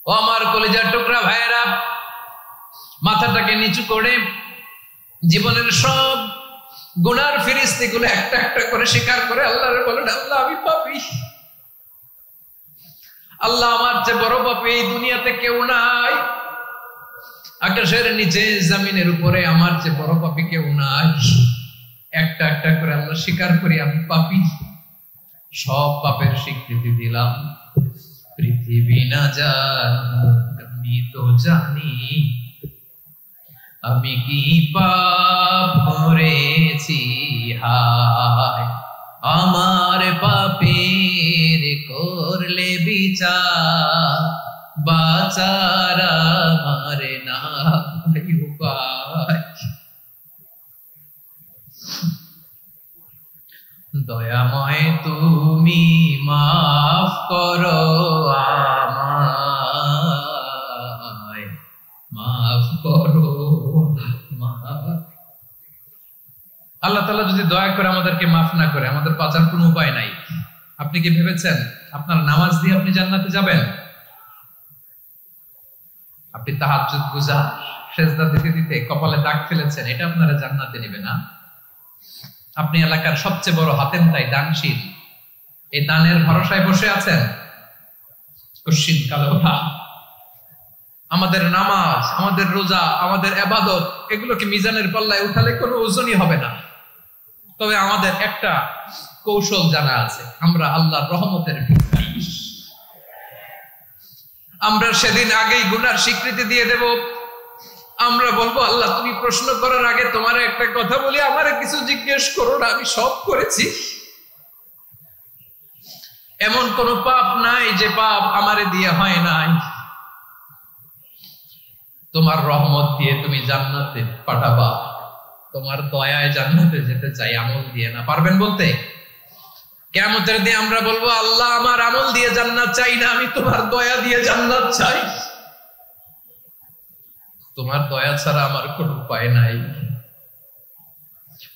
ও আমার কলিজার টুকরা ভাইয়েরা, মাথাটাকে নিচু করে জীবনের সব গুনার ফিরিস্তিগুলো একটা একটা করে স্বীকার করে আল্লাহরে বলেন, আল্লাহ আমি পাপী, আল্লাহ আমার চেয়ে বড় পাপী এই দুনিয়াতে কেউ নাই, আকাশের নিচে জমিনের উপরে আমার চেয়ে বড় পাপী কেউ নাই। একটা একটা করে আল্লাহ স্বীকার করি আমি পাপী, সব পাপের স্বীকৃতি দিলাম। পৃথিবী না জানুক আমি তো জানি, আমি কি পাপ করেছি, হায় আমার পাপের করলে বিচার, বাঁচার আমার নাই উপায়। দয়াময় তুমি মাফ করো আমায়, মাফ করো। আল্লাহ তাআলা যদি দয়া করে আমাদেরকে মাফ না করে, আমাদের বাঁচার কোনো উপায় নাই। আপনি কি ভেবেছেন আপনার নামাজ দিয়ে আপনি জান্নাতে যাবেন? আপনি তাহাজ্জুদ গুজার, সেজদা দিতে দিতে কপালে দাগ ফেলেছেন, এটা আপনারা জান্নাতে নেবে না। আপনি এলাকার সবচেয়ে বড় হাতেমতাই দানশীল, এই দানের ভরসায় বসে আছেন, কশিন কালো আমাদের নামাজ, আমাদের রোজা, আমাদের ইবাদত, এগুলোকে মিজানের পাল্লায় উঠালে কোনো ওজনই হবে না। তবে আমাদের একটা কৌশল জানা আছে, আমরা আল্লাহর রহমতের ভিখারি। আমরা সেদিন আগেই গুনার স্বীকৃতি দিয়ে দেব। আমরা বলবো, আল্লাহ তুমি প্রশ্ন করার আগে তোমার একটা কথা বলি, আমারে কিছু জিজ্ঞেস করো না, আমি সব করেছি। এমন কোন পাপ নাই যে পাপ আমারে দিয়ে হয় নাই। তোমার রহমত দিয়ে তুমি জান্নাতে পাঠাবা, তোমার দয়ায় জান্নাতে যেতে চাই, আমল দিয়ে না। পারবেন বলতে? কিয়ামতের দিন আমরা বলবো, আল্লাহ আমার আমল দিয়ে জান্নাত চাই না, আমি তোমার দয়া দিয়ে জান্নাত চাই। তোমার দয়া ছাড়া আমার কোনো উপায় নাই।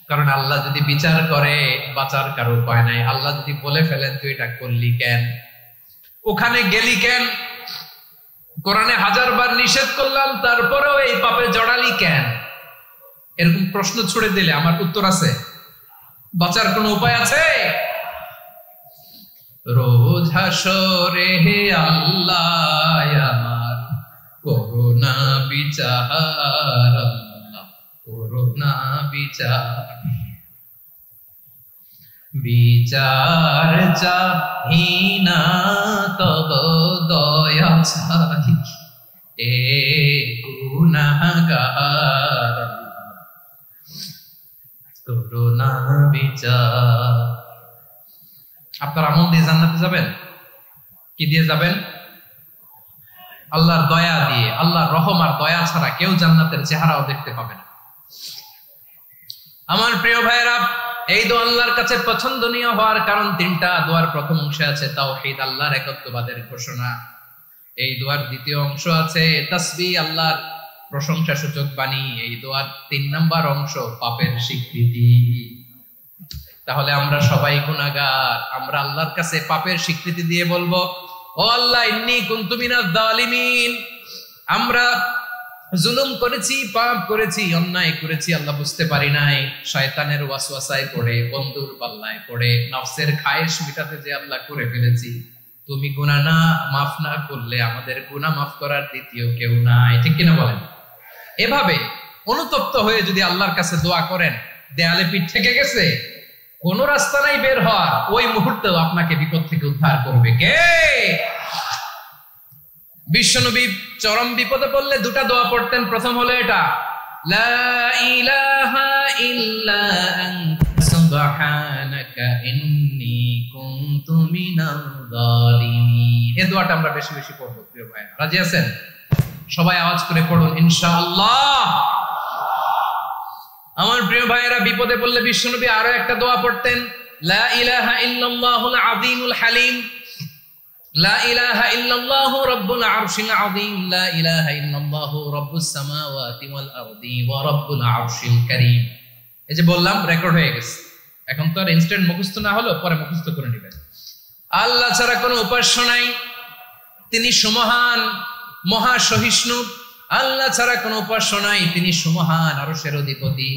কারণ আল্লাহ যদি বিচার করে, বাঁচার কারো উপায় নাই। আল্লাহ যদি বলে ফেলেন তুই এটা করলি কেন, ওখানে গেলি কেন, কোরআনে 1000 বার নিষেধ করলাম তারপরেও এই পাপে জড়ালি কেন, এরকম প্রশ্ন ছুড়ে দিলে আমার উত্তর আছে? বাঁচার কোনো উপায় আছে? রোজ হাসরে হে আল্লাহ আমার করুণা বিচার, আল্লাহ করুণা বিচার, বিচার চাহি না তব দয়া চাহি, এ গুনাহগার করুণা বিচার। আপনার আমল দিয়ে জান্নাতে যাবেন? কি দিয়ে যাবেন? আল্লাহর দয়া দিয়ে। আল্লাহর রহম আর দয়া ছাড়া কেউ জান্নাতের চেহারাও দেখতে পাবে না। আমার প্রিয় ভাইয়েরা, এই দোয়া আল্লাহর কাছে পছন্দনীয় হওয়ার কারণ 3টা। দোয়ার প্রথম অংশে আছে তাওহীদ, আল্লাহর একত্ববাদের ঘোষণা। এই দোয়ার দ্বিতীয় অংশ আছে তাসবিহ, আল্লাহর প্রশংসা সূচক বাণী। এই দোয়ার 3 নাম্বার অংশ পাপের স্বীকৃতি। তাহলে আমরা সবাই গুনাহগার, আমরা আল্লাহর কাছে পাপের স্বীকৃতি দিয়ে বলবো, ও আল্লাহ ইন্নী কুনতু মিনাজ জালিমিন, আমরা জুলুম করেছি, পাপ করেছি, অন্যায় করেছি, আল্লাহ বুঝতে পারি নাই, শয়তানের ওয়াসওয়াসায় পড়ে, বন্ধুর পাল্লায় পড়ে, নফসের খায়েশ মিটাতে যে আল্লাহ করে ফেলেছি। তুমি গুনাহ না মাফ না করলে আমাদের গুনাহ মাফ করার দ্বিতীয় কেউ নাই। ঠিক কিনা বলেন? এভাবে অনুতপ্ত হয়ে যদি আল্লাহর কাছে দোয়া করেন, দেয়ালে পিঠ থেকে গেছে, কোন রাস্তা নাই বের হওয়ার, ওই মুহূর্তেও আপনাকে বিপদ থেকে উদ্ধার করবে কে? বিশ্বনবী চরম বিপদে পড়লে 2টা দোয়া পড়তেন। প্রথম হলো এটা, লা ইলাহা ইল্লা আনতা সুবহানাকা ইন্নী কুনতু মিনাল জালিমিন। এই দোয়াটা আমরা বেশি বেশি পড়ব প্রিয় ভাই। রাজি আছেন? সবাই আওয়াজ করে পড়ুন ইনশাআল্লাহ। আমার প্রিয় ভাইয়েরা, বিপদে পড়লে বিশ্বনবী আরো একটা দোয়া পড়তেন, লা ইলাহা ইল্লাল্লাহুল আযীমুল হালিম, লা ইলাহা ইল্লাল্লাহু রাব্বুল আরশিল আযীম, লা ইলাহা ইল্লাল্লাহু রাব্বুস সামাওয়াতি ওয়াল আরদি ওয়া রাব্বুল আরশিল কারীম। এই যে বললাম, রেকর্ড হয়ে গেছে। এখন তো আর ইনস্ট্যান্ট মুখস্থ না হলো, পরে মুখস্থ করে নেবেন। আল্লাহ ছাড়া কোনো উপাস্য নাই, তিনি সুমহান, মহা সহিষ্ণু, আল্লাহ ছাড়া কোনো উপাস্য নাই, তিনি সুমহান আরশের অধিপতি।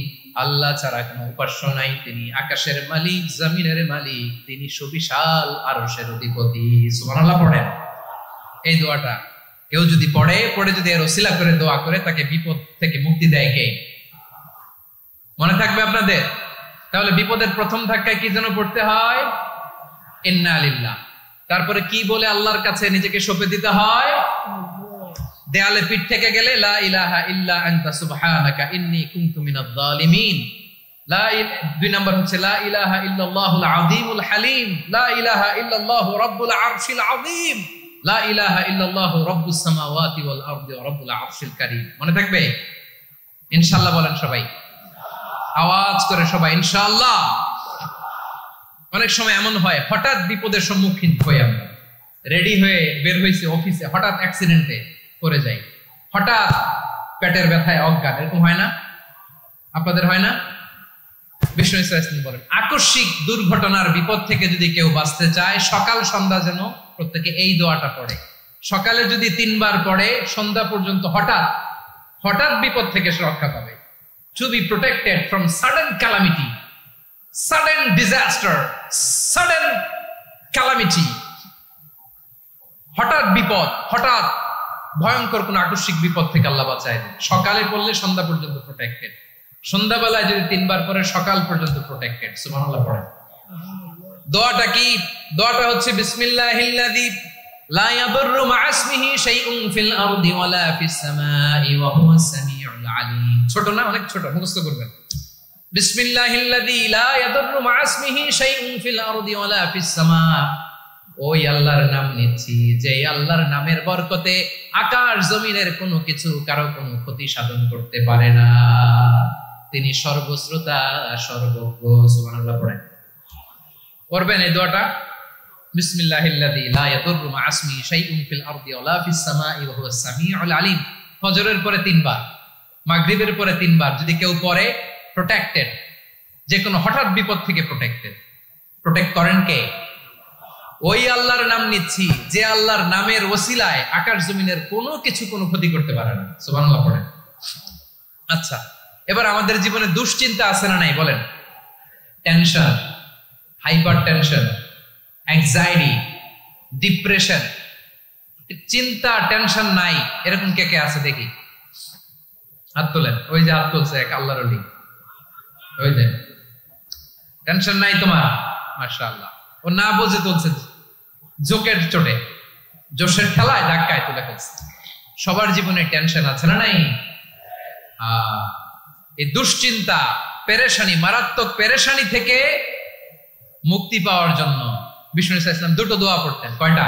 আল্লাহ ছাড়া কোনো উপাস্য নাই, তিনি আকাশের মালিক, জমিনের মালিক, তিনি সুবিশাল আরশের অধিপতি। সুবহানাল্লাহ পড়েন। এই দোয়াটা কেউ যদি পড়ে যদি এর ওসিলা করে দোয়া করে, তাকে বিপদ থেকে মুক্তি দেয় কে? মনে থাকবে আপনাদের? তাহলে বিপদের প্রথম ধাক্কায় কি যেন পড়তে হয়? ইন্না লিল্লাহ। তারপরে কি বলে আল্লাহর কাছে নিজেকে সঁপে দিতে হয়? দেয়ালে পিঠ থেকে গেলে লা ইলাহা ইল্লা আনতা সুবহানাকা ইন্নী কুনতু মিনাজ জালিমিন। দুই নাম্বার হচ্ছে লা ইলাহা ইল্লাল্লাহুল আযীমুল হালিম, লা ইলাহা ইল্লাল্লাহু রাব্বুল আরশিল আযীম, লা ইলাহা ইল্লাল্লাহু রাব্বুস সামাওয়াতি ওয়াল আরদি ওয়া রাব্বুল আরশিল কারীম। মনে থাকবে? ইনশাআল্লাহ বলেন সবাই, আওয়াজ করে সবাই ইনশাআল্লাহ। অনেক সময় এমন হয়, হঠাৎ বিপদের সম্মুখীন হয়ে আমরা রেডি হয়ে বের হয়েছে অফিসে, হঠাৎ অ্যাক্সিডেন্টে পড়ে যাই, হঠাৎ পেটের ব্যথায় অজ্ঞান, এরকম হয় না? আপনাদের হয় না? বিষ্ণু ইসলাম বলেন, আকস্মিক দুর্ঘটনার বিপদ থেকে যদি কেউ বাঁচতে চায়, সকাল সন্ধ্যা যেন প্রত্যেকে এই দোয়াটা পড়ে। সকালে যদি 3 বার পড়ে, সন্ধ্যা পর্যন্ত হঠাৎ বিপদ থেকে সে রক্ষা পাবে। To be protected from sudden calamity, sudden disaster, sudden calamity, হঠাৎ বিপদ, হঠাৎ ভয়ঙ্কর কোন আকস্মিক বিপদ থেকে আল্লাহ বাঁচায় দেন। সকালে পড়লে সন্ধ্যা পর্যন্ত প্রোটেক্টেড, সন্ধ্যাবেলায় যদি 3 বার পরে সকাল পর্যন্ত প্রোটেক্টেড। সুবহানাল্লাহ পড়েন। দোয়াটা কি? দোয়াটা হচ্ছে বিসমিল্লাহিল্লাযী লা ইয়াদুররু মা ইসমিহি শাইউন ফিল আরদি ওয়ালা ফিস সামাই ওয়া হুয়াস সামিউল আলীম। ছোট না? অনেক ছোট, মুখস্থ করবেন। বিসমিল্লাহিল্লাযী লা ইয়াদুররু মা ইসমিহি শাইউন ফিল আরদি ওয়ালা ফিস সামা। ওই আল্লাহর নাম নিচ্ছি, যে আল্লাহর নামের বরকতে আকাশ জমিনের কোনো কিছু কারো কোনো ক্ষতি সাধন করতে পারে না। তিনি সর্বশ্রোতা, সর্বজ্ঞ। সুবহানাল্লাহ পড়েন। পড়বেন এই দোয়াটা, বিসমিল্লাহিল্লাযী লা ইয়াদুররু মা ইসমিহি শাইউন ফিল আরদি ওয়ালা ফিস সামাই ওয়া হুয়াস সামিউল আলীম। ফজরের পরে 3 বার, মাগরিবের পরে 3 বার যদি কেউ পড়ে, প্রোটেক্টেড, যে কোনো হঠাৎ বিপদ থেকে প্রোটেক্টেড। প্রোটেক্ট করেন কে? ওই আল্লাহর নাম নিচ্ছি, যে আল্লাহর নামের ওসিলায় আকাশ জমিনের কোনো কিছু কোনো ক্ষতি করতে পারে না। সুবহানাল্লাহ পড়েন। আচ্ছা, এবার আমাদের জীবনে দুশ্চিন্তা আছে না নাই বলেন? Tension, hyper tension, anxiety, depression, চিন্তা, টেনশন নাই, এরকম কে কে আছে দেখি? হাত তোলেন। ওই যে হাত তুলছে এক আল্লাহর ওলি, ওই যে টেনশন নাই তোমার, মাশাআল্লাহ। ও না বুঝে তুলছে, জোকের চোটে, জোশের খেলায় ধাক্কায় তুলে ফেলছে। সবার জীবনে টেনশন আছে না নাই? এই দুশ্চিন্তা, পেরেশানি, মারাত্মক পেরেশানি থেকে মুক্তি পাওয়ার জন্য বিষ্ণু ইসলাম 2টো দোয়া পড়তেন। কয়টা?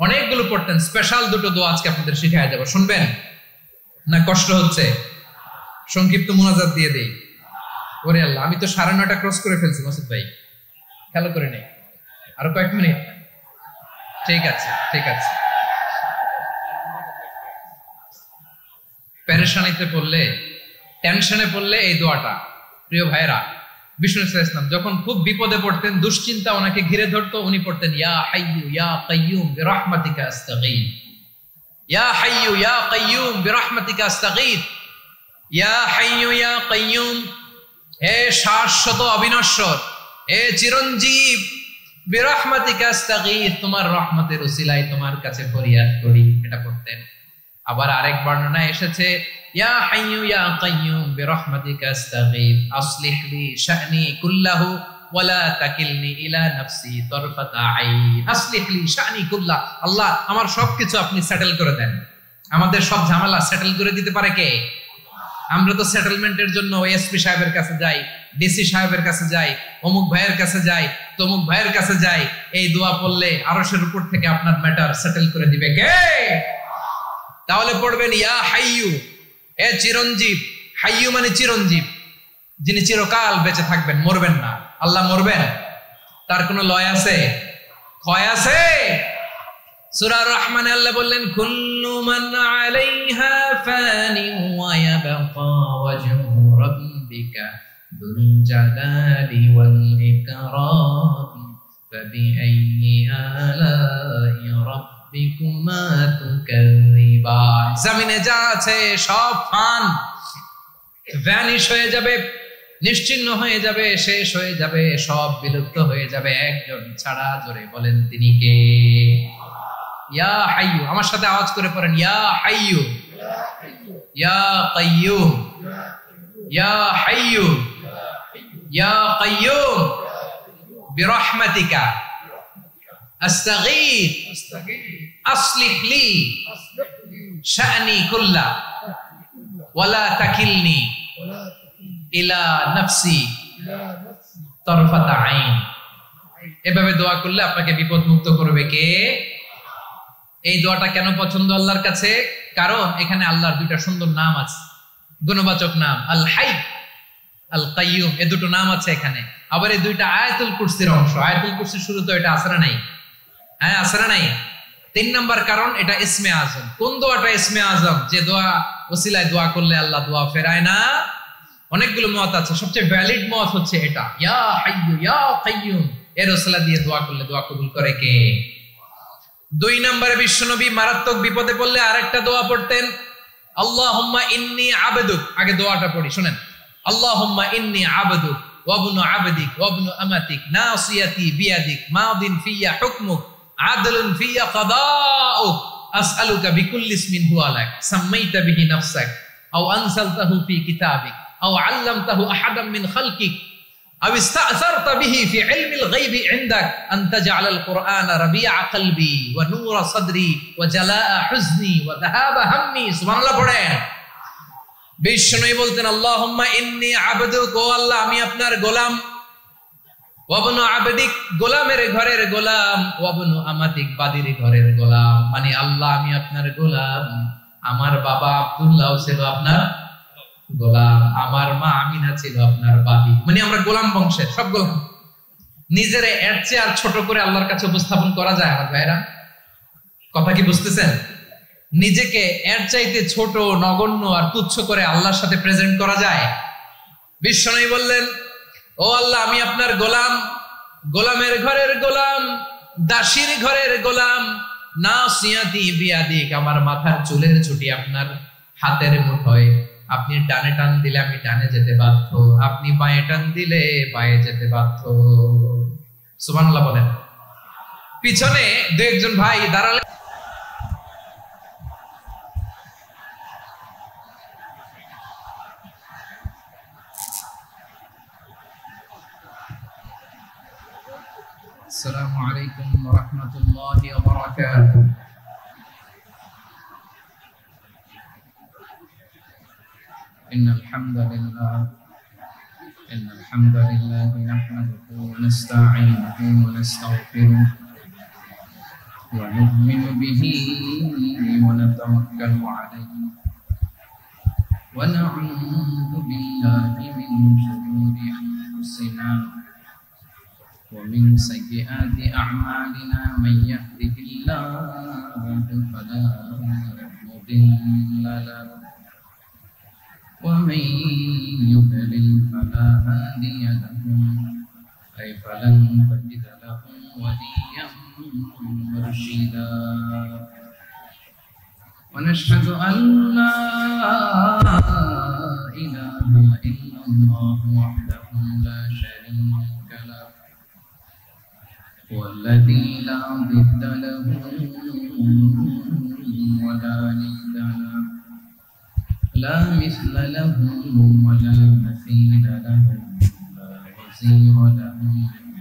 অনেকগুলো পড়তেন। স্পেশাল 2টো দোয়া আজকে আপনাদের শিখায় যাব, শুনবেন না? কষ্ট হচ্ছে? সংক্ষিপ্ত মুনাজাত দিয়ে দেই। ওরে আল্লাহ, আমি তো 9:30 ক্রস করে ফেলছি মাসুদ ভাই, খেয়াল করে নেই। আরো কয়েক মিনিট? ঠিক আছে, ঠিক আছে। পেরেশানিতে পড়লে, টেনশনে পড়লে এই দোয়াটা, প্রিয় ভাইরা, বিষ্ণু ইসলাম যখন খুব বিপদে পড়তেন, দুশ্চিন্তা ওনাকে ঘিরে ধরতো, উনি পড়তেন ইয়া হাইয়্যু ইয়া কাইয়্যুম বিরহমাতিকা আস্তাগীথ, ইয়া হাইয়্যু ইয়া কাইয়্যুম বিরহমাতিকা আস্তাগীথ, ইয়া হাইয়্যু ইয়া কাইয়্যুম, হে শাশ্বত অবিনশ্বর, হে চিরঞ্জীব, বিরহমাতিকা আস্তাগীথ, তোমার রহমতের উসিলায় তোমার কাছে ফরিয়াদ করি। এটা পড়তেন। আবার আরেক বর্ণনায় এসেছে ইয়া হাইয়্যু ইয়া কাইয়্যুম বিরহমাতিকা আস্তাগীথ আসলিহ লি শা'নি কুল্লাহু ওয়া লা তাকিলনি ইলা নাফসি তারফাতা আইন। আসলিহ লি শা'নি কুল্লাহ, আল্লাহ আমার সবকিছু আপনি সেটেল করে দেন। আমাদের সব ঝামেলা সেটেল করে দিতে পারে কে? আমরা তো সেটেলমেন্টের জন্য এসপি সাহেবের কাছে যাই, ডিসি সাহেবের কাছে যাই, অমুক ভাইয়ের কাছে যাই, তমুক ভাইয়ের কাছে যাই। এই দোয়া পড়লে আরশের উপর থেকে আপনার ম্যাটার সেটেল করে দিবে কে? তাহলে পড়বেন ইয়া হাইয়্যু, এ চিরঞ্জীব। হাইয়্যু মানে চিরঞ্জীব, যিনি চিরকাল বেঁচে থাকবেন, মরবেন না। আল্লাহ মরবেন? তার কোনো লয় আছে? ক্ষয় আছে? সূরা রহমানে আল্লাহ বললেন কুল্লু মান আলাইহা ফানি ওয়া ইয়াবকা ওয়াজহু রাব্বিকা যুল জালালি ওয়াল ইকরাম ফাবিআইয়ি আলাই রাব্বিকুমা তুকাযিবান। জমিনে যা আছে সব ফান, ভ্যানিশ হয়ে যাবে, নিশ্চিহ্ন হয়ে যাবে, শেষ হয়ে যাবে, সব বিলুপ্ত হয়ে যাবে, একজন ছাড়া। জোরে বলেন তিনি কে? ইয়া হাইয়ু। আমার সাথে আওয়াজ করে পড়েন, ইয়া হাইয়ু, ইয়া কাইয়ুম, ইয়া হাইয়ু, ইয়া কাইয়ুম বিরহমাতিকা আস্তাগীথ আসলিহ লি শা'নি কুল্লা ওয়ালা তাকিলনি ইলা নাফসি তারফাতা আইন। এভাবে দোয়া করলে আপনাকে বিপদ মুক্ত করবে কে? এই দোয়াটা কেন পছন্দ আল্লাহর কাছে? কারণ এখানে আল্লাহর দুইটা সুন্দর নাম আছে, গুণবাচক নাম, আল হাই, আল কাইয়ুম। এই দুটো নাম আছে এখানে। আবার এই দুইটা আয়াতুল কুরসির অংশ। আয়াতুল কুরসির শুরুতে এটা আসরা নাই? হ্যাঁ, আসরা নাই। 3 নাম্বার কারণ, এটা ইসমে আজম। কোন দোয়াটা ইসমে আজম? যে দোয়া ওসিলায় দোয়া করলে আল্লাহ দোয়া ফেরায় না। অনেকগুলো মত আছে, সবচেয়ে ভ্যালিড মত হচ্ছে এটা, ইয়া হাইয়ু ইয়া কাইয়ুম। এর ওসিলা দিয়ে দোয়া করলে দোয়া কবুল করে কে? 2 নম্বরে বিশ্বনবী মারাত্মক বিপদে পড়লে আরেকটা দোয়া পড়তেন, আল্লাহুম্মা ইন্নী আবদুক। আগে দোয়াটা পড়ি, শুনেন। আল্লাহুম্মা ইন্নী আবদুক ওয়া ইবনু আবদিক ওয়া ইবনু আমাতিক নাসিয়াতি বিয়াদিক মাদিন ফিয়া হুকমুক আদলুন ফিয়া কাদাউক আসআলুকা বিকুল্লি ইসমিন হুয়া লাক সাম্মাইতা বিহি নাফসাক আও আনসালতাহু ফি কিতাবিক আও আল্লামতাহু আহাদাম মিন খালকিক আও ইস্তা'সারতা বিহি ফি ইলমিল গায়বি ইনদাক আন তাজআলাল কুরআনা রাবিআ কলবি ওয়া নূরা সাদরি ওয়া জালাআ হুজনি ওয়া যাহাবা হাম্মি। সুবহানাল্লাহ পড়েন। বিষ্ণুই বলতেন, আল্লাহুম্মা ইন্নী আবদুক, ও আল্লাহ আমি আপনার গোলাম, ওয়া ইবনু আবদিক, গোলামের ঘরের গোলাম, ওয়া ইবনু আমাতিক, বাদীর ঘরের গোলাম। মানে আল্লাহ আমি আপনার গোলাম। আমার বাবা আব্দুল্লাহ ছিল আপনার গোলাম, আমার মা আমিনা ছিল আপনার বাদী। মানে আমরা গোলাম বংশের, সব গোলাম। নিজের এর চেয়ে আর ছোট করে আল্লাহর কাছে উপস্থাপন করা যায় আমার ভাইরা? কথা কি বুঝতেছেন? নিজেকে এর চাইতে ছোট, নগণ্য আর তুচ্ছ করে আল্লাহর সাথে প্রেজেন্ট করা যায়? বিশ্বনবী বললেন, ও আল্লাহ আমি আপনার গোলাম, গোলামের ঘরের গোলাম, দাসীর ঘরের গোলাম, নাসিয়াতি বিয়াদিক, আমার মাথার চুলের ছুটি আপনার হাতের মুঠোয়। আপনি ডানে টান দিলে আমি ডানে যেতে বাধ্য, আপনি বাঁয়ে টান দিলে বাঁয়ে যেতে বাধ্য। সুবহানাল্লাহ বলেন। পিছনে 2-1 ভাই দাঁড়ালে السلام عليكم ورحمة الله وبركاته. إن الحمد لله نحمده ونستعينه ونستغفره ونؤمن به ونتوكل عليه ونعوذ بالله من شرور أنفسنا ومن سيئات أعمالنا من يهده الله فلا مضل له ومن يضلل فلا هادي له أي فلن تجد له وليا مرشدا ونشهد أن لا إله إلا الله وحده لا شريك له والذي لا ضد له ولا ند له لا مثل له ولا مثيل له لا وزير له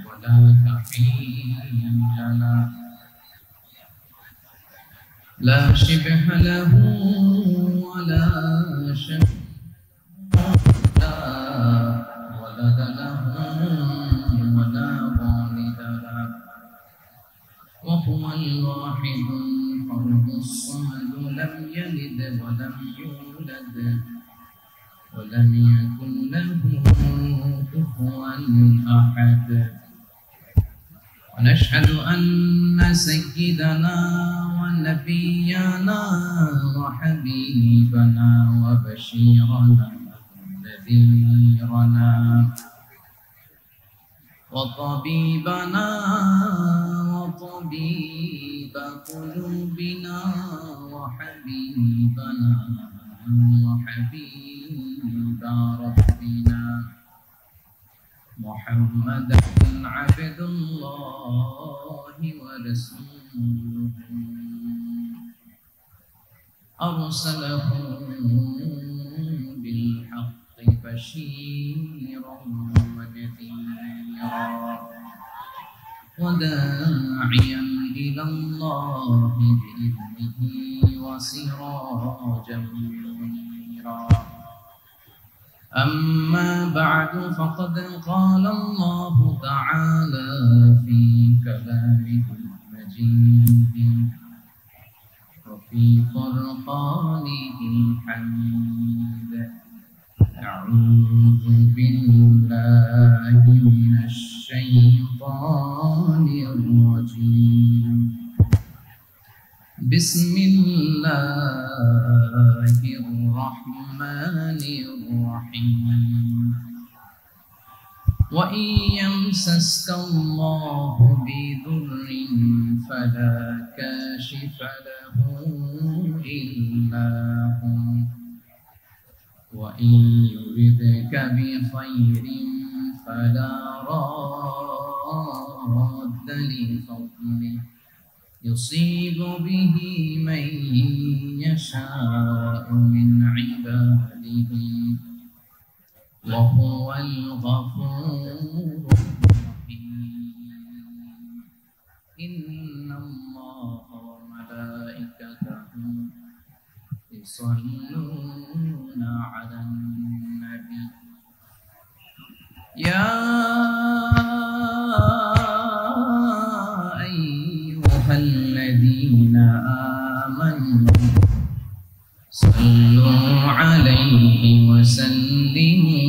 ولا كفيل له لا شبه له ولا شبه لا ولد له ولا والد له وهو الواحد الفرد الصمد لم يلد ولم يولد ولم يكن له كفوا أحد ونشهد أن سيدنا ونبينا وحبيبنا وبشيرنا ونذيرنا وطبيبنا وطبيب قلوبنا وحبيبنا وحبيب ربنا محمدا عبد الله ورسوله أرسله بالحق بشيرا ونذيرا وداعيا إلى الله بإذنه وسراجا منيرا أما بعد فقد قال الله تعالى في كلامه المجيد وفي فرقانه الحميد أعوذ بالله من الشيطان الرجيم بسم الله الرحمن الرحيم وإن يمسسك الله بضر فلا كاشف له إلا هو وإن يردك بخير فلا راد لفضله يصيب به من يشاء من عباده وهو الغفور الرحيم إن الله وملائكته يصلون على النبي يا الذين آمنوا صلوا عليه وسلموا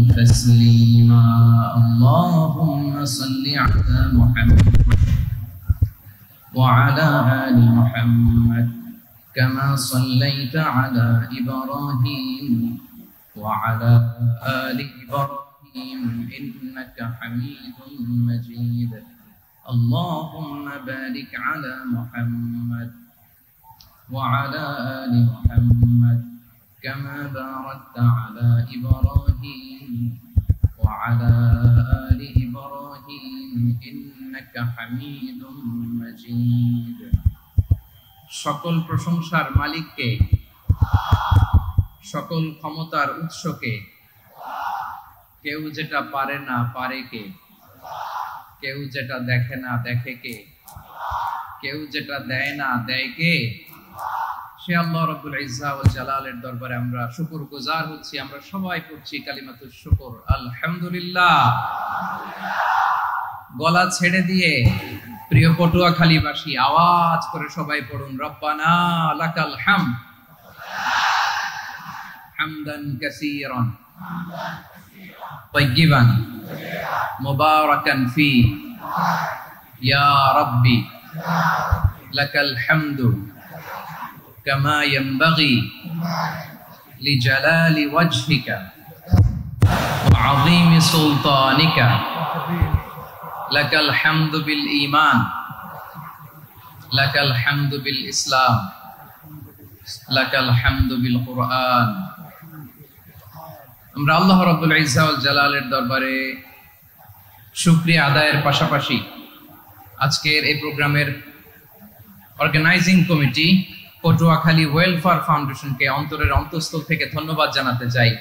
تسليما اللهم صل على محمد وعلى آل محمد كما صليت على إبراهيم وعلى آل إبراهيم إنك حميد مجيد اللهم بارك على محمد وعلى آل محمد كما باركت على إبراهيم وعلى آل إبراهيم إنك حميد مجيد সকল প্রশংসার মালিককে সকল ক্ষমতার উৎসকে কেউ যেটা পারে না পারে কে কেউ যেটা দেখে না দেখে কে কেউ যেটা দেয় না দেয় কে সে আল্লাহ রাব্বুল ইজ্জা ওয়াল জালালের দরবারে আমরা শুকরগুজার হচ্ছি আমরা সবাই পড়ছি কালিমাতুশ শুকর আলহামদুলিল্লাহ গলা ছেড়ে দিয়ে প্রিয় পটুয়াখালীবাসী আওয়াজ করে সবাই পড়ুন রব্বানা লাকাল হামদ হামদান কাসীরান طيبا مباركا فيه يا ربي لك الحمد كما ينبغي لجلال وجهك وعظيم سلطانك لك الحمد بالإيمان لك الحمد بالإسلام لك الحمد بالقرآن আমরা আল্লাহ রাব্বুল ইজ্জা ওয়াল জালালের দরবারে শুকরিয়া আদায়ের পাশাপাশি আজকের এই প্রোগ্রামের অর্গানাইজিং কমিটি পটুয়াখালী ওয়েলফেয়ার ফাউন্ডেশনকে অন্তরের অন্তঃস্থল থেকে ধন্যবাদ জানাতে চাই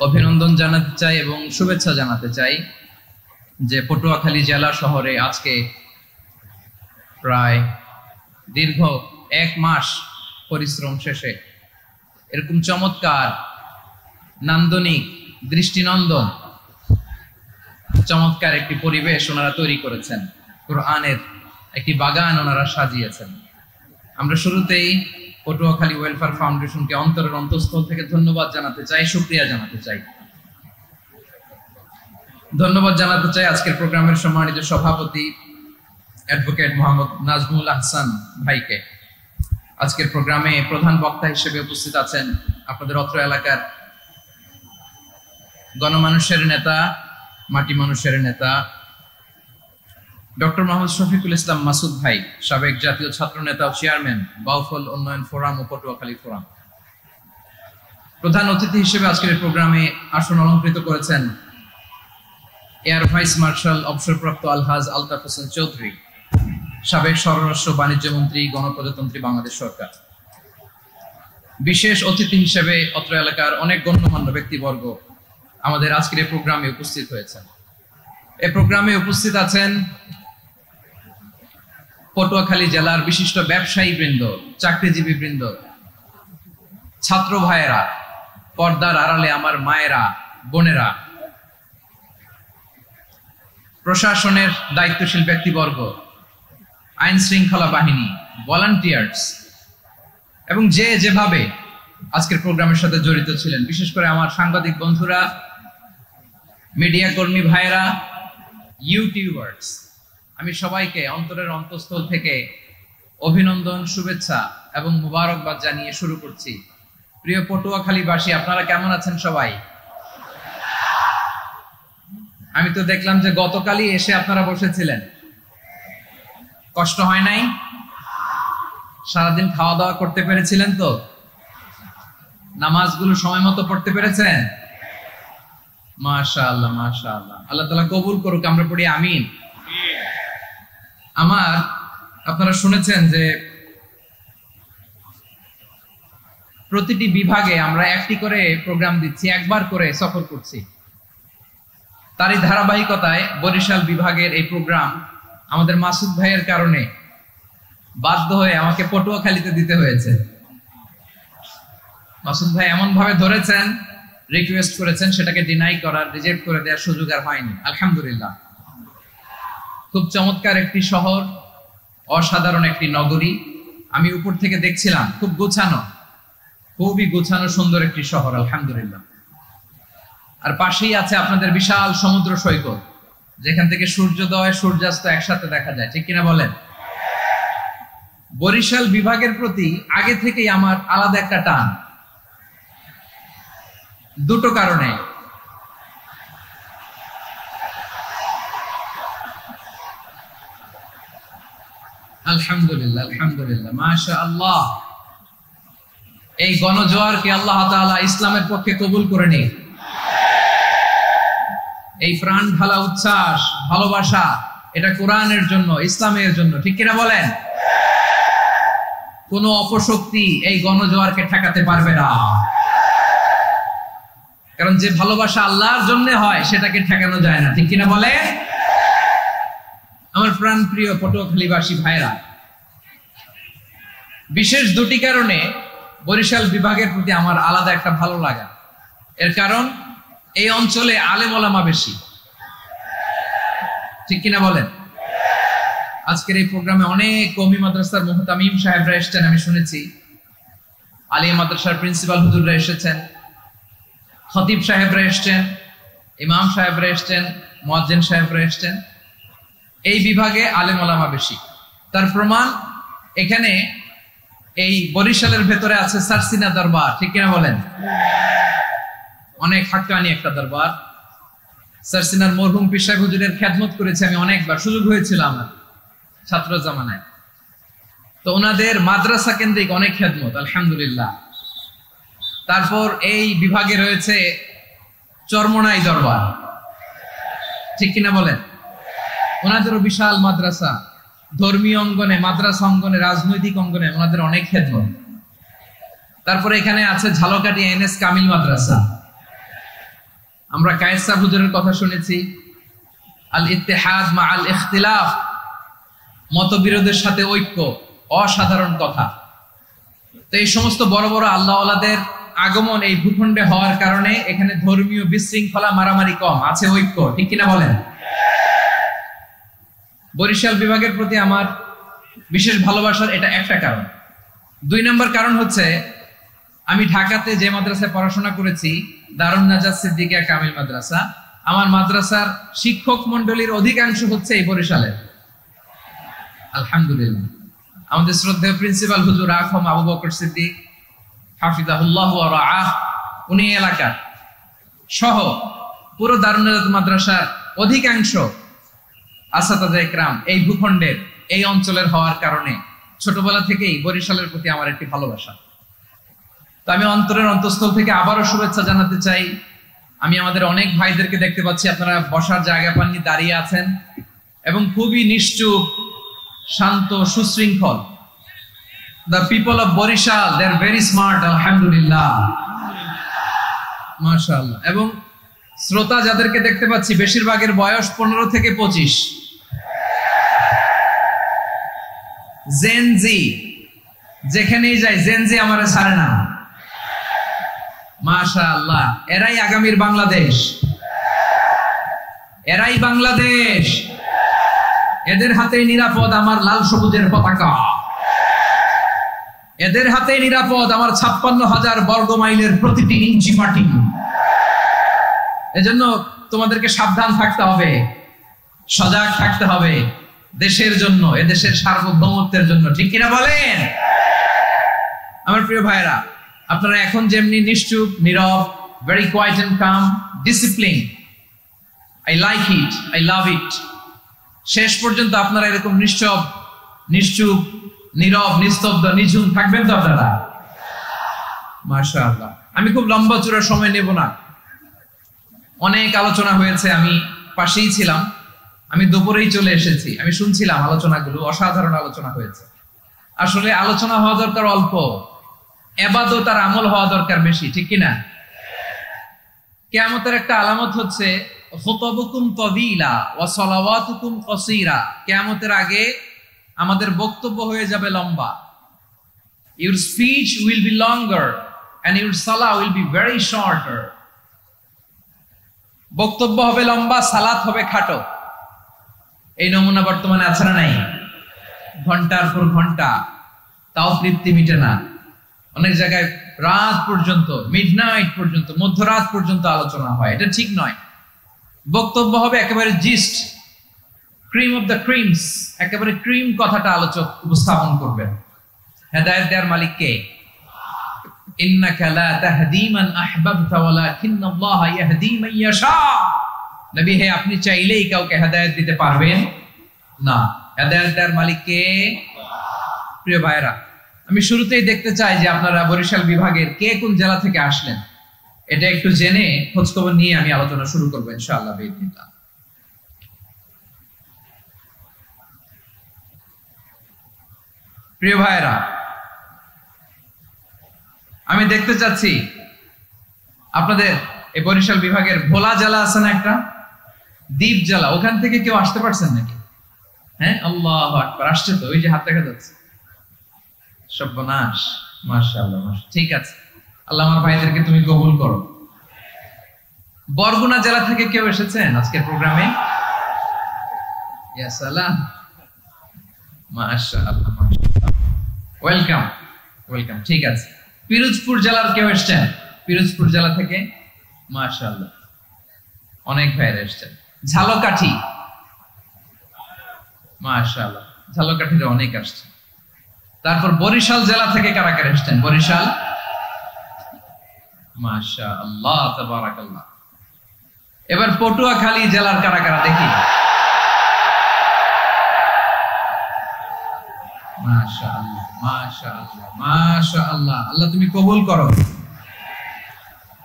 অভিনন্দন জানাতে চাই এবং শুভেচ্ছা জানাতে চাই যে পটুয়াখালী জেলা শহরে আজকে প্রায় দীর্ঘ 1 মাস পরিশ্রম শেষে এরকম চমৎকার নান্দনিক দৃষ্টিনন্দন চমৎকার একটি পরিবেশ ওনারা তৈরি করেছেন কোরআনের একটি বাগান ওনারা সাজিয়েছেন আমরা শুরুতেই পটুয়াখালী ওয়েলফেয়ার ফাউন্ডেশনকে অন্তরের অন্তঃস্থল থেকে ধন্যবাদ জানাতে চাই শুকরিয়া জানাতে চাই ধন্যবাদ জানাতে চাই আজকের প্রোগ্রামের সম্মানিত সভাপতি অ্যাডভোকেট মোহাম্মদ নাজমুল আহসান ভাইকে আজকের প্রোগ্রামে প্রধান বক্তা হিসেবে উপস্থিত আছেন আপনাদের অত্র এলাকার গণমানুষের নেতা মাটি মানুষের নেতা ডক্টর মোহাম্মদ শফিকুল ইসলাম মাসুদ ভাই, সাবেক জাতীয় ছাত্র নেতা ও চেয়ারম্যান বাউফল উন্নয়ন ফোরাম ও পটুয়াখালী ফোরাম। প্রধান অতিথি হিসেবে আজকের এই প্রোগ্রামে আসন অলঙ্কৃত করেছেন এয়ার ভাইস মার্শাল অবসরপ্রাপ্ত আলহাজ আলতাফ হোসেন চৌধুরী, সাবেক স্বরাষ্ট্র বাণিজ্য মন্ত্রী, গণপ্রজাতন্ত্রী বাংলাদেশ সরকার। বিশেষ অতিথি হিসেবে অত্র এলাকার অনেক গণ্যমান্য ব্যক্তিবর্গ আমাদের আজকের এই প্রোগ্রামে উপস্থিত হয়েছেন। এই প্রোগ্রামে উপস্থিত আছেন পটুয়াখালী জেলার বিশিষ্ট ব্যবসায়ী বৃন্দ, চাকরিজীবী বৃন্দ, ছাত্র ভাইয়েরা, পর্দার আড়ালে আমার মায়েরা, বোনেরা, প্রশাসনের দায়িত্বশীল ব্যক্তিবর্গ, আইন শৃঙ্খলা বাহিনী, ভলান্টিয়ার্স এবং যে যেভাবে আজকের প্রোগ্রামের সাথে জড়িত ছিলেন, বিশেষ করে আমার সাংবাদিক বন্ধুরা, মিডিয়া কর্মী ভাইয়েরা, ইউটিউবার্স, আমি সবাইকে অন্তরের অন্তঃস্থল থেকে অভিনন্দন, শুভেচ্ছা এবং মুবারকবাদ জানিয়ে শুরু করছি। প্রিয় পটুয়াখালীবাসী, আপনারা কেমন আছেন সবাই? আমি তো দেখলাম যে গতকালই এসে আপনারা বসেছিলেন, কষ্ট হয় নাই? সারাদিন খাওয়া দাওয়া করতে পেরেছিলেন তো? নামাজগুলো সময় মতো পড়তে পেরেছেন? মাশাআল্লাহ, মাশাআল্লাহ। আল্লাহ তাআলা কবুল করুক, আমরা পড়ি আমিন। আপনারা শুনেছেন যে প্রতিটি বিভাগে আমরা একটি করে প্রোগ্রাম দিচ্ছি, একবার করে সফর করছি। তারই ধারাবাহিকতায় বরিশাল বিভাগের এই প্রোগ্রাম আমাদের মাসুদ ভাইয়ের কারণে বাধ্য হয়ে আমাকে পটুয়াখালীতে দিতে হয়েছে। মাসুদ ভাই এমন ভাবে ধরেছেন, রিকোয়েস্ট করেছেন, সেটাকে ডিনাই করার, রিজেক্ট করে দেওয়ার সুযোগ আর হয়নি। আলহামদুলিল্লাহ, খুব চমৎকার একটি শহর, অসাধারণ একটি নগরী। আমি উপর থেকে দেখছিলাম, খুব গোছানো, খুবই গোছানো সুন্দর একটি শহর, আলহামদুলিল্লাহ। আর পাশেই আছে আপনাদের বিশাল সমুদ্র সৈকত, যেখান থেকে সূর্যোদয় সূর্যাস্ত একসাথে দেখা যায়, ঠিক কিনা বলেন? বরিশাল বিভাগের প্রতি আগে থেকেই আমার আলাদা একটা টান, দুটো কারণে। আলহামদুলিল্লাহ, আলহামদুলিল্লাহ, মাশাআল্লাহ। এই গণজোয়ারকে আল্লাহ তাআলা ইসলামের পক্ষে কবুল করে নিন। এই প্রাণ ঢালা উচ্ছ্বাস, ভালোবাসা, এটা কোরআনের জন্য, ইসলামের জন্য, ঠিক কিনা বলেন? কোন অপশক্তি এই গণজোয়ারকে ঠেকাতে পারবে না, কারণ যে ভালোবাসা আল্লাহর জন্য হয় সেটাকে ঠেকানো যায় না, ঠিক কিনা বলে? আমার প্রাণ প্রিয় পটুয়াখালীবাসী ভাইরা, বিশেষ দুটি কারণে বরিশাল বিভাগের প্রতি আমার আলাদা একটা ভালো লাগা। এর কারণ, এই অঞ্চলে আলেম ওলামা বেশি, ঠিক কিনা বলেন? আজকের এই প্রোগ্রামে অনেক কওমি মাদ্রাসার মুহতামিম সাহেবরা এসেছেন, আমি শুনেছি। আলিয়া মাদ্রাসার প্রিন্সিপাল হুজুররা এসেছেন, খতিব সাহেবরা এসেছেন, ইমাম সাহেবরা এসেছেন, মুয়াজ্জিন সাহেবরা এসেছেন। এই বিভাগে আলেম ওলামা বেশি। তার প্রমাণ, এখানে এই বরিশালের ভেতরে আছে সারসিনা দরবার, ঠিক কিনা বলেন? অনেক হাক্কানি একটা দরবার। সারসিনার মরহুম পীর সাহেব হুজুরের খেদমত করেছি আমি অনেকবার, সুযোগ হয়েছিল আমার ছাত্র জামানায়। তো ওনাদের মাদ্রাসা কেন্দ্রিক অনেক খেদমত, আলহামদুলিল্লাহ। তারপর এই বিভাগে রয়েছে চরমনাই দরবার, ঠিক কিনা বলেন? ওনাদেরও বিশাল মাদ্রাসা, ধর্মীয় অঙ্গনে, মাদ্রাসা অঙ্গনে, রাজনৈতিক অঙ্গনে ওনাদের অনেক খেদমত। তারপরে এখানে আছে ঝালকাঠি এনএস কামিল মাদ্রাসা। আমরা কায়েস সাহেব হুজুরের কথা শুনেছি, আল ইত্তেহাদ মা আল ইখতিলাফ, মতবিরোধের সাথে ঐক্য, অসাধারণ কথা। তো এই সমস্ত বড় বড় আল্লাহওয়ালাদের আগমন এই ভূখণ্ডে হওয়ার কারণে এখানে ধর্মীয় বিশৃঙ্খলা, মারামারি কম, আছে ঐক্য, ঠিক কিনা বলেন? বরিশাল বিভাগের প্রতি আমার বিশেষ ভালোবাসার এটা একটা কারণ। দুই নম্বর কারণ হচ্ছে, আমি ঢাকাতে যে মাদ্রাসায় পড়াশোনা করেছি, দারুন নাজাত সিদ্দিকিয়া কামিল মাদ্রাসা, আমার মাদ্রাসার শিক্ষক মন্ডলীর অধিকাংশ হচ্ছে এই বরিশালের, আলহামদুলিল্লাহ। আমাদের শ্রদ্ধেয় প্রিন্সিপাল হুজুর আখম আবু বকর সিদ্দিক হাফিজাহুল্লাহ ওয়া রাআহ, উনি এলাকার সহ পুরো দারুন নাজাত মাদ্রাসার অধিকাংশ আসাতাজা ইকরাম এই ভূখণ্ডের এই অঞ্চলের হওয়ার কারণে ছোটবেলা থেকেই বরিশালের প্রতি আমার একটি ভালোবাসা। তো আমি অন্তরের অন্তঃস্থল থেকে আবারও শুভেচ্ছা জানাতে চাই। আমি আমাদের অনেক ভাইদেরকে দেখতে পাচ্ছি, আপনারা বসার জায়গা পাননি, দাঁড়িয়ে আছেন এবং খুবই নিশ্চুপ, শান্ত, সুশৃঙ্খল। The people of Borishal, they are very smart, alhamdulillah, মাশাআল্লাহ। এবং শ্রোতা যাদেরকে দেখতে পাচ্ছি বেশিরভাগের বয়স 15 থেকে 25। জেনজি, যেখানেই যাই জেনজি আমারে ছাড়ে না, মাশাআল্লাহ। এরাই আগামীর বাংলাদেশ, এরাই বাংলাদেশ। এদের হাতেই নিরাপদ আমার লাল সবুজের পতাকা, এদের হাতে নিরাপদ আমার 56,000 বর্গ মাইলের প্রতিটি ইঞ্চি মাটি। এজন্য তোমাদেরকে সাবধান থাকতে হবে, সজাগ থাকতে হবে দেশের জন্য, এদেশের সার্বভৌমত্বের জন্য, ঠিক কিনা বলেন? আমার প্রিয় ভাইরা, আপনারা এখন যেমনি নিশ্চুপ, নীরব, very quiet and calm, discipline, I like it, I love it, শেষ পর্যন্ত আপনারা এরকম নিশ্চুপ, নীরব, নিস্তব্ধ, নিঝুম থাকবেন তো আপনারা? মাশাআল্লাহ। আমি খুব লম্বা চূড়া সময় নেব না, অনেক আলোচনা হয়েছে, আমি পাশেই ছিলাম, আমি দুপুরেই চলে এসেছি, আমি শুনছিলাম আলোচনাগুলো, অসাধারণ আলোচনা হয়েছে। আসলে আলোচনা হওয়া দরকার অল্প, ইবাদত আর আমল হওয়া দরকার বেশি, ঠিক কিনা? কিয়ামতের একটা আলামত হচ্ছে খুতুবুকুম তাওয়িলা ওয়া সালাওয়াতুকুম কাসীরা। কিয়ামতের আগে আমাদের বক্তব্য হয়ে যাবে লম্বা। Your speech will be longer and your salah will be very shorter. বক্তব্য হবে লম্বা, সালাত হবে খাটো। এই নমুনা বর্তমানে আছে না নাই? ঘন্টার পর ঘন্টা, তাও তৃপ্তি মিটে না। অনেক জায়গায় রাত পর্যন্ত, মিডনাইট পর্যন্ত, মধ্যরাত পর্যন্ত আলোচনা হয়, এটা ঠিক নয়। বক্তব্য হবে একেবারে gist, cream of the creams, একেবারে ক্রিম কথাটা আলোচক উপস্থাপন করবেন। হেদায়েত দেওয়ার মালিক কে? ইন্নাকা লা তাহদি মান আহবাবতা ওয়ালাকিন্নাল্লাহা ইয়াহদি মান ইয়াশা। নবী হে, আপনি চাইলেই কাউকে হেদায়েত দিতে পারবেন না, হেদায়েত দেওয়ার মালিক কে? প্রিয় ভাইরা, আমি শুরুতেই দেখতে চাই যে আপনারা বরিশাল বিভাগের কে কোন জেলা থেকে আসলেন, এটা একটু জেনে খোঁজখবর নিয়ে আমি আলোচনা শুরু করবো ইনশাআল্লাহ বিইذنিল্লাহ। প্রিয় ভাইরা, আমি দেখতে চাচ্ছি আপনাদের এই বরিশাল বিভাগের ভোলা জেলা আছে না একটা, দ্বীপ জেলা, ওখান থেকে কেউ আসতে পারছেন নাকি? হ্যাঁ, আল্লাহু আকবার, আসছে তো, ওই যে হাত দেখা যাচ্ছে। সর্বনাশ, মাশাআল্লাহ, ঠিক আছে, আল্লাহ আমার ভাইদেরকে তুমি কবুল করো। বরগুনা জেলা থেকে কেউ এসেছেন আজকের প্রোগ্রামে? ইয়া সালাম, মাশাআল্লাহ, ওয়েলকাম, ওয়েলকাম, ঠিক আছে। পিরোজপুর জেলার কেউ এসেছেন? পিরোজপুর জেলা থেকে মাশাআল্লাহ অনেক ভাইরা এসেছেন। ঝালকাঠি, মাশাআল্লাহ, ঝালকাঠিতে অনেক আসছে। তারপর বরিশাল জেলা থেকে কারা কারা এসেছেন? বরিশাল, মাশাআল্লাহ, তাবারাকাল্লাহ। এবার পটুয়াখালী জেলার কারা কারা দেখি? মাশাআল্লাহ, মাশাআল্লাহ, মাশাআল্লাহ। আল্লাহ তুমি কবুল করো,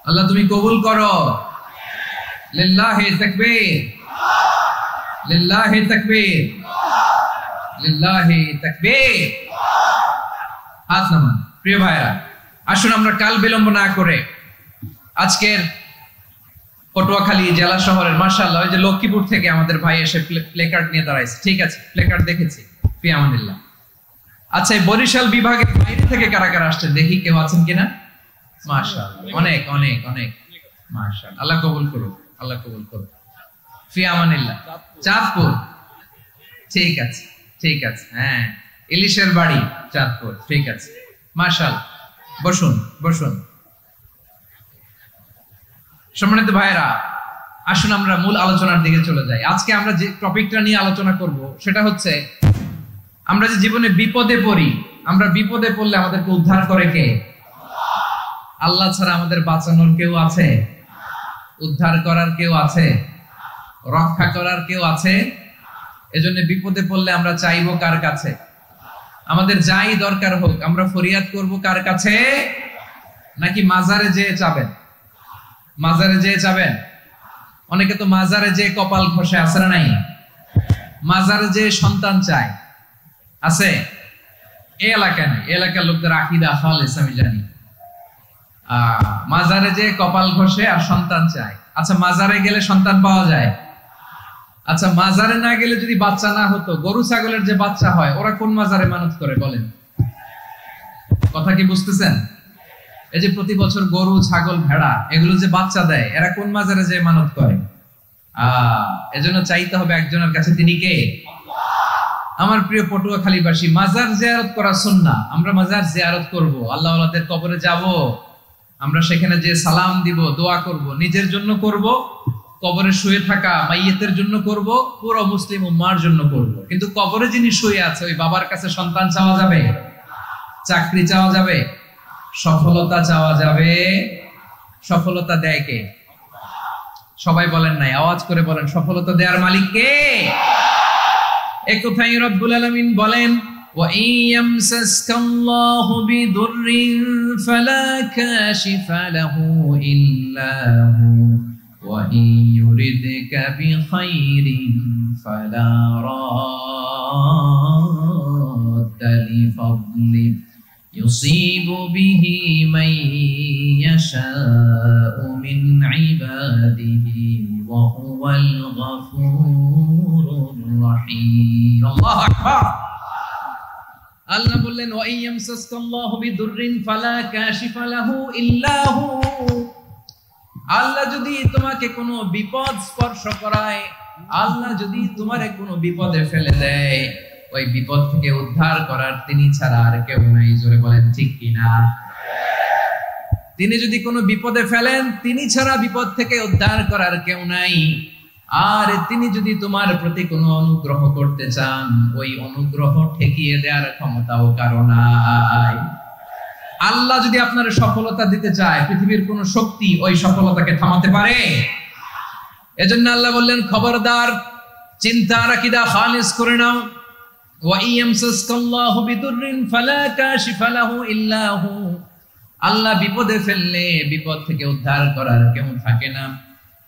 আল্লাহ তুমি কবুল করো। লিল্লাহি তাকবীর, লিল্লাহি তাকবীর, লিল্লাহি তাকবীর। হাত নামান। প্রিয় ভাইরা, আসুন আমরা কাল বিলম্ব না করে আজকের পটুয়াখালী জেলা শহরের, মাশাআল্লাহ, ওই যে লক্ষ্মীপুর থেকে আমাদের ভাই এসে প্লেকার্ড নিয়ে দাঁড়াইছে, ঠিক আছে, প্লেকার্ড দেখেছি, ফি আমানিল্লাহ। আচ্ছা, বরিশাল বিভাগের বাইরে থেকে কারা কারা আসছেন দেখি, কেউ আছেন কিনা? মাশাআল্লাহ, অনেক অনেক অনেক, মাশাআল্লাহ, আল্লাহ কবুল করুন, আল্লাহ কবুল করুন, ফি আমানিল্লাহ। চাঁদপুর, ঠিক আছে, ঠিক আছে, হ্যাঁ, ইলিশের বাড়ি, চাঁদপুর, ঠিক আছে, মাশাআল্লাহ। বসুন, বসুন। সম্মানিত ভাইরা, আসুন আমরা মূল আলোচনার দিকে চলে যাই। আজকে আমরা যে টপিকটা নিয়ে আলোচনা করব সেটা হচ্ছে, আমরা যে জীবনে বিপদে পড়ি, আমরা বিপদে পড়লে আমাদেরকে উদ্ধার করে কে? আল্লাহ ছাড়া আমাদের বাঁচানোর কেউ আছে? উদ্ধার করার কেউ আছে? রক্ষা করার কেউ আছে? এজন্য বিপদে পড়লে আমরা চাইবো কার কাছে? আমাদের যাই দরকার হোক আমরা ফরিয়াদ করব কার কাছে? নাকি মাজারে যেয়ে চাবেন? মাজারে যেয়ে চাবেন? অনেকে তো মাজারে যেয়ে কপাল ঘষে, আছে না নাই? মাজারে যেয়ে সন্তান চায়, আছে? এই এলাকায় নাই, এলাকার লোকদের আকীদা খালেস আমি জানি। মাজারে যেয়ে কপাল ঘষে আর সন্তান চায়। আচ্ছা, মাজারে গেলে সন্তান পাওয়া যায়? আচ্ছা, মাজারে না গেলে যদি বাচ্চা না হতো, গরু ছাগলের যে বাচ্চা হয় ওরা কোন মাজারে মানত করে বলেন? কথা কি বুঝতেছেন? এই যে প্রতি বছর গরু ছাগল ভেড়া এগুলো যে বাচ্চা দেয়, এরা কোন মাজারে যে মানত করে? এজন্য চাইতে হবে একজনের কাছে, তিনি কে? আমার প্রিয় পটুয়াখালীবাসী, মাজার জিয়ারত করা সুন্নাহ। আমরা মাজার জিয়ারত করব, আল্লাহ ওয়ালাদের কবরে যাব, আমরা সেখানে যে সালাম দিব, দোয়া করব, নিজের জন্য করব, কবরে শুয়ে থাকা মাইয়েতের জন্য করব, পুরো মুসলিম উম্মার জন্য করব। কিন্তু কবরে যিনি শুয়ে আছে ওই বাবার কাছে সন্তান চাওয়া যাবে? চাকরি চাওয়া যাবে? সফলতা চাওয়া যাবে? সফলতা দেয় কে? সবাই বলেন নাই, আওয়াজ করে বলেন, সফলতা দেওয়ার মালিক কে? এক কথাই রব্বুল আলামিন বলেন, ওয়া ইয়ামসাসকাল্লাহু বিদুররিন ফালা কাশিফা লাহু ইল্লা হু ওয়া ইয়ুরিদকা বিখাইরিন ফালা রাদ্দা লিফাদলি ইউসিবু বিহি মান ইয়াশাউ মিন ইবাদিহি ওয়া হুয়াল গফুরুর রহিম। আল্লাহু আকবার। আল্লাহ বললেন, ওয়া ইয়ামসাসকাল্লাহু বিদুররিন ফালা কাশিফা লাহু ইল্লা হু। আল্লাহ যদি তোমাকে কোনো বিপদ স্পর্শ করায়, আল্লাহ যদি তোমারে কোনো বিপদে ফেলে দেয়, ওই বিপদ থেকে উদ্ধার করার তিনি ছাড়া আর কেউ নাই। জোরে বলেন ঠিক কিনা? তিনি যদি কোনো বিপদে ফেলেন, তিনি ছাড়া বিপদ থেকে উদ্ধার করার কেউ নাই। আর তিনি যদি তোমার প্রতি কোনো অনুগ্রহ করতে চান, ওই অনুগ্রহ ঠেকিয়ে দেওয়ার ক্ষমতাও কারো নাই। আল্লাহ যদি আপনার সফলতা দিতে চায়, পৃথিবীর কোন শক্তি ওই সফলতাকে থামাতে পারে? এজন্য আল্লাহ বললেন, খবরদার, চিন্তার আকীদা খালিস করে নাও। ওয়া ইয়ামসাসকাল্লাহু বিদুররিন ফালা কাশিফা লাহু ইল্লা হু। আল্লাহ বিপদে ফেললে বিপদ থেকে উদ্ধার করার কেউ থাকে না।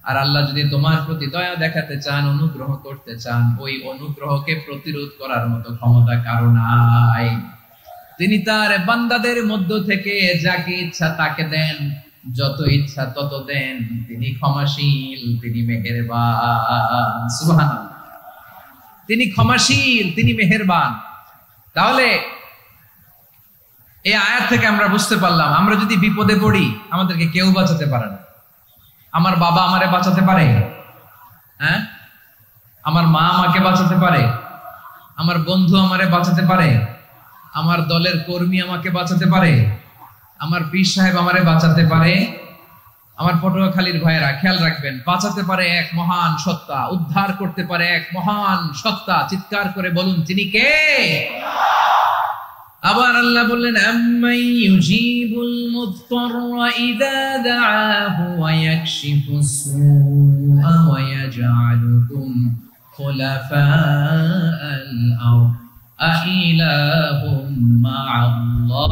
আর আল্লাহ যদি তোমার প্রতি দয়া দেখাতে চান, অনুগ্রহ করতে চান, ওই অনুগ্রহকে প্রতিরোধ করার মতো ক্ষমতা কারো নাই। তিনি তার বান্দাদের মধ্য থেকে যাকে ইচ্ছা তাকে দেন, যত ইচ্ছা তত দেন। তিনি ক্ষমাশীল, তিনি মেহেরবান। সুবহানাল্লাহ। তিনি ক্ষমাশীল, তিনি মেহেরবান। তাহলে এই আয়াত থেকে আমরা বুঝতে পারলাম, আমরা যদি বিপদে পড়ি আমাদেরকে কেউ বাঁচাতে পারে না। আমার বাবা আমারে বাঁচাতে পারে? হ্যাঁ? আমার মা আমাকে বাঁচাতে পারে? আমার বন্ধু আমারে বাঁচাতে পারে? আমার দলের কর্মী আমাকে বাঁচাতে পারে? আমার পীর সাহেব আমারে বাঁচাতে পারে? আমার পটুয়াখালীর ভাইয়েরা খেয়াল রাখবেন, বাঁচাতে পারে এক মহান সত্তা, উদ্ধার করতে পারে এক মহান সত্তা। চিৎকার করে বলুন, তিনি কে? আবার আল্লাহ বললেন, আম্মান ইউজিবুল মুত্তাররা ইযা দাআহু ওয়া ইয়াকশিফুস সুআ ওয়া ইয়াজআলুকুম খুলাফাআল আরদ আইলাহুম মা'আল্লাহ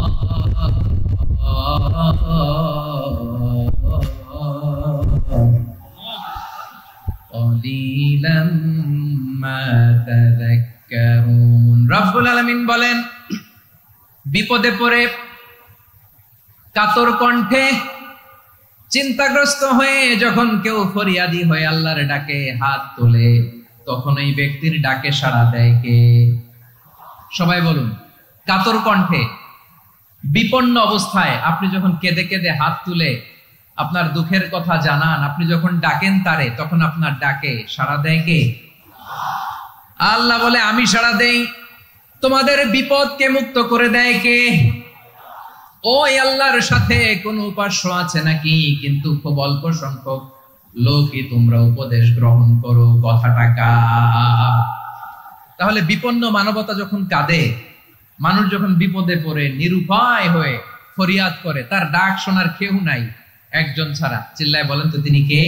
ক্বালিলাম মা তাযাক্কারুন। রব্বুল আলামিন বলেন, বিপদে পড়ে কাতর কণ্ঠে চিন্তাগ্রস্ত হয়ে যখন কেউ ফরিয়াদি হয়ে আল্লাহর ডাকে হাত তোলে, তখন এই ব্যক্তির ডাকে সাড়া দেয় কে? সবাই বলুন। কাতর কণ্ঠে বিপন্ন অবস্থায় আপনি যখন কেঁদে কেঁদে হাত তুলে আপনার দুঃখের কথা জানান, আপনি যখন ডাকেন তারে, তখন আপনার ডাকে সাড়া দেয় কে? আল্লাহ বলে, আমি সাড়া দেই। তোমাদের বিপদকে মুক্ত করে দেয় কে? ওই আল্লাহর সাথে কোন উপাস্য আছে নাকি? কিন্তু খুব অল্প সংখ্যক লোকই তোমরা উপদেশ গ্রহণ করো। কথাটা কার? তাহলে বিপন্ন মানবতা যখন কাঁদে, মানুষ যখন বিপদে পড়ে নিরুপায় হয়ে ফরিয়াদ করে, তার ডাক শোনার কেউ নাই একজন ছাড়া। চিল্লায় বলেন তো তিনি কে?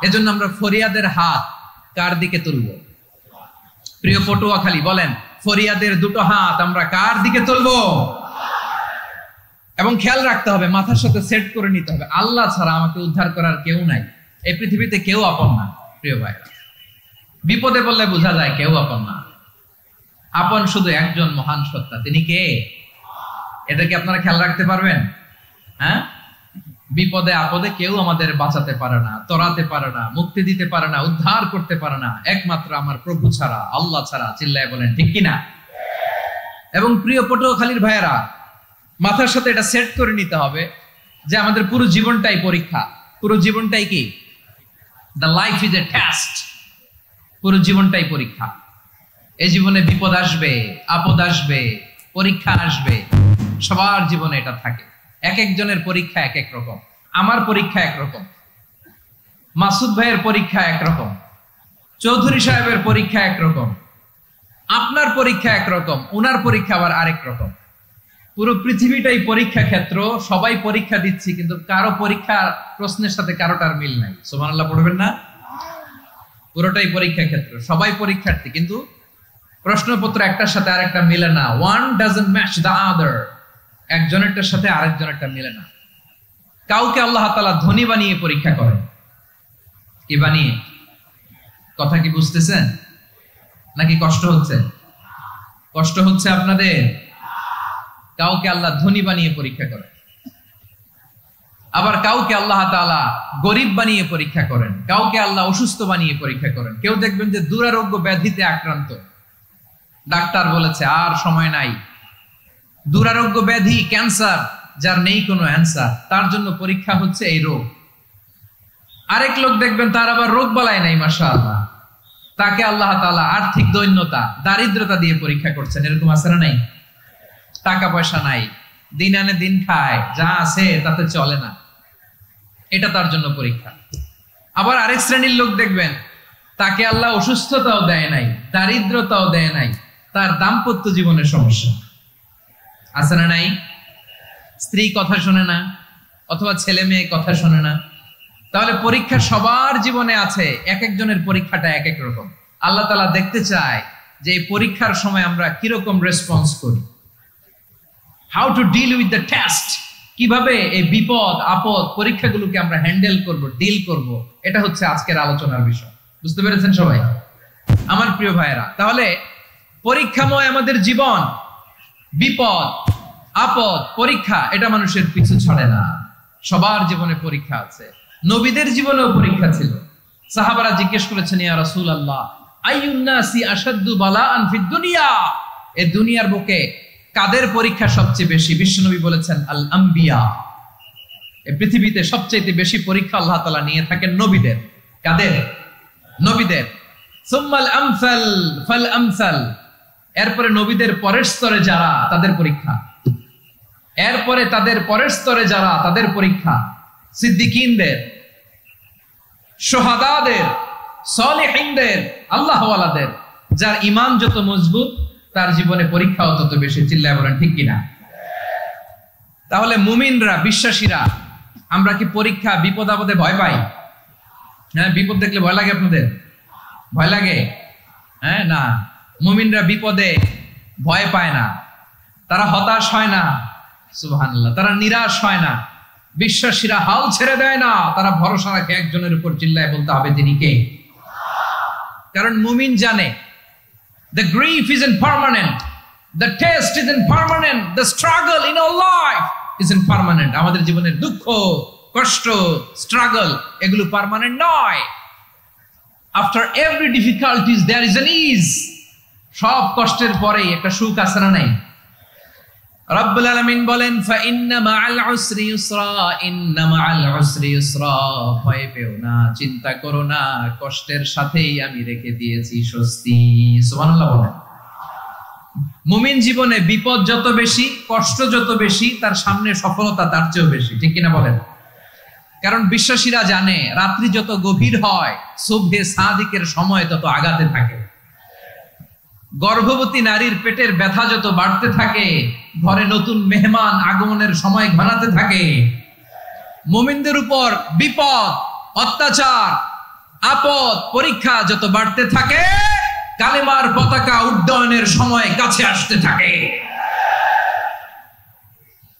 এজন্য আমরা ফরিয়াদের হাত কার দিকে তুলব? প্রিয় পটুয়াখালী বলেন, ফরিয়াদের দুটো হাত আমরা কার দিকে তুলবো? এবং খেয়াল রাখতে হবে, মাথার সাথে সেট করে নিতে হবে, আল্লাহ ছাড়া আমাকে উদ্ধার করার কেউ নাই, এই পৃথিবীতে কেউ আপন না। প্রিয় ভাইরা, বিপদে বললে বোঝা যায় কেউ আপন না, আপন শুধু একজন মহান সত্তা, তিনি কে? এটা কি আপনারা খেয়াল রাখতে পারবেন? হ্যাঁ, বিপদে আপদে কেউ আমাদের বাঁচাতে পারে না, তরাতে পারে না, মুক্তি দিতে পারে না, উদ্ধার করতে পারে না, একমাত্র আমার প্রভু ছাড়া, আল্লাহ ছাড়া। চিল্লায় বলেন ঠিক কিনা? এবং প্রিয় পটুয়াখালীর ভাইয়েরা, মাথার সাথে এটা সেট করে নিতে হবে যে আমাদের পুরো জীবনটাই পরীক্ষা। পুরো জীবনটাই কি? The life is a test. পুরো জীবনটাই পরীক্ষা। এই জীবনে বিপদ আসবে, আপদ আসবে, পরীক্ষা আসবে, সবার জীবনে এটা থাকে। এক একজনের পরীক্ষা এক এক রকম। আমার পরীক্ষা একরকম, মাসুদ ভাইয়ের পরীক্ষা একরকম, চৌধুরী সাহেবের পরীক্ষা একরকম, আপনার পরীক্ষা একরকম, উনার পরীক্ষা আবার আরেক রকম। পুরো পৃথিবীটাই পরীক্ষা ক্ষেত্র, সবাই পরীক্ষা দিচ্ছি, কিন্তু কারো পরীক্ষা প্রশ্নের সাথে কারোটার মিল নাই। সুবহানাল্লাহ পড়বেন না? পুরোটাই পরীক্ষা ক্ষেত্র, সবাই পরীক্ষার্থী, কিন্তু প্রশ্নপত্র একটার সাথে আরেকটা মিলে না। One doesn't match the other. একজনেরটার সাথে আরেকজনেরটা মিলে না। কাউকে আল্লাহ তাআলা ধনী বানিয়ে পরীক্ষা করেন। কি বানিয়ে? কথা কি বুঝতেছেন নাকি কষ্ট হচ্ছে? কষ্ট হচ্ছে আপনাদের? কাউকে আল্লাহ ধনী বানিয়ে পরীক্ষা করেন, আবার কাউকে আল্লাহ তাআলা গরিব বানিয়ে পরীক্ষা করেন, কাউকে আল্লাহ অসুস্থ বানিয়ে পরীক্ষা করেন। কেউ দেখবেন যে দুরারোগ্য ব্যাধিতে আক্রান্ত, ডাক্তার বলেছে আর সময় নাই, দুরারোগ্য ব্যাধি, ক্যান্সার, যার নেই কোনো অ্যান্সার, তার জন্য পরীক্ষা হচ্ছে এই রোগ। আরেক লোক দেখবেন তার আবার রোগ বালাই নাই, মাশাআল্লাহ, তাকে আল্লাহ তাআলা আর্থিক দৈন্যতা, দারিদ্রতা দিয়ে পরীক্ষা করছেন। এরকম আছে না নাই? টাকা পয়সা নাই, দিন আনে দিন খায়, যা আছে তাতে চলে না, এটা তার জন্য পরীক্ষা। আবার আরেক শ্রেণীর লোক দেখবেন তাকে আল্লাহ অসুস্থতাও দেয় নাই, দারিদ্রতাও দেয় নাই, তার দাম্পত্য জীবনের সমস্যা আছে না নাই? স্ত্রী কথা শোনে না, অথবা ছেলে মেয়ে কথা শোনে না। তাহলে পরীক্ষা সবার জীবনে আছে, এক একজনের পরীক্ষাটা এক এক রকম। আল্লাহ তাআলা দেখতে চায় যে এই পরীক্ষার সময় আমরা কিরকম রেসপন্স করি, how to deal with the test, কিভাবে এই বিপদ আপদ পরীক্ষাগুলোকে আমরা হ্যান্ডেল করব, ডিল করব। এটা হচ্ছে আজকের আলোচনার বিষয়। বুঝতে পেরেছেন সবাই আমার প্রিয় ভাইয়েরা? তাহলে পরীক্ষাময় আমাদের জীবন, বিপদ আপদ পরীক্ষা, এটা মানুষের পিছু ছাড়ে না। সবার জীবনে পরীক্ষা আছে। নবীদের জীবনেও পরীক্ষা ছিল। সাহাবারা জিজ্ঞেস করেছেন, ইয়া রাসূলুল্লাহ, আইয়ুন নাসি আশাদ্দু বালাআন ফিদ দুনিয়া, এই দুনিয়ার বুকে কাদের পরীক্ষা সবচেয়ে বেশি? বিশ্বনবী বলেছেন, আল আম্বিয়া। এই পৃথিবীতে সবচেয়ে বেশি পরীক্ষা আল্লাহ তাআলা নিয়ে থাকেন নবীদের। কাদের? নবীদের। সুম্মাল আমসাল ফাল আমসাল, এরপরে নবীদের পরের স্তরে যারা, তাদের পরীক্ষা। এরপরে তাদের পরের স্তরে যারা, তাদের পরীক্ষা। সিদ্দিকিনদের, শুহাদাদের, সালেহিনদের, আল্লাহওয়ালাদের। যার ঈমান যত মজবুত, তার জীবনে পরীক্ষাও তত বেশি। চিল্লায় বলেন ঠিক কিনা? তাহলে মুমিনরা, বিশ্বাসীরা, আমরা কি পরীক্ষা বিপদ আপদে ভয় পাই? হ্যাঁ, বিপদ দেখলে ভয় লাগে আপনাদের? ভয় লাগে? হ্যাঁ, না, মুমিনরা বিপদে ভয় পায় না, তারা হতাশ হয় না, সুবহানাল্লাহ, তারা নিরাশ হয় না। বিশ্বাসীরা হাল ছেড়ে দেয় না, তারা ভরসা রাখে একজনের উপর। চিল্লায় বলতে হবে তিনি কে? কারণ মুমিন জানে the grief isn't permanent, the test isn't permanent, the struggle in our life isn't permanent. আমাদের জীবনের দুঃখ, কষ্ট, স্ট্রাগল, এগুলো পার্মানেন্ট নয়। After every difficulties there is an ease. সব কষ্টের পরে একটা সুখ আছে না নাই? রব্বুল আলামিন বলেন, ফা ইন্না মাআল উসরি ইউসরা, ইন্না মাআল উসরি ইউসরা, ভয় পেও না, চিন্তা করো না, কষ্টের সাথেই আমি রেখে দিয়েছি স্বস্তি। সুবহানাল্লাহ বলেন। মুমিন জীবনে বিপদ যত বেশি, কষ্ট যত বেশি, তার সামনে সফলতা তার চেয়েও বেশি। ঠিক কিনা বলেন? কারণ বিশ্বাসীরা জানে রাত্রি যত গভীর হয়, সুবহে সাদিকের সময় তত আগাতে থাকে। গর্ভবতী নারীর পেটের ব্যথা যত বাড়তে থাকে, ঘরে নতুন মেহমান আগমনের সময় ঘনাতে থাকে। মুমিনদের উপর বিপদ, অত্যাচার, আপদ পরীক্ষা যত বাড়তে থাকে, কালেমার পতাকা উড্ডয়নের সময় কাছে আসতে থাকে।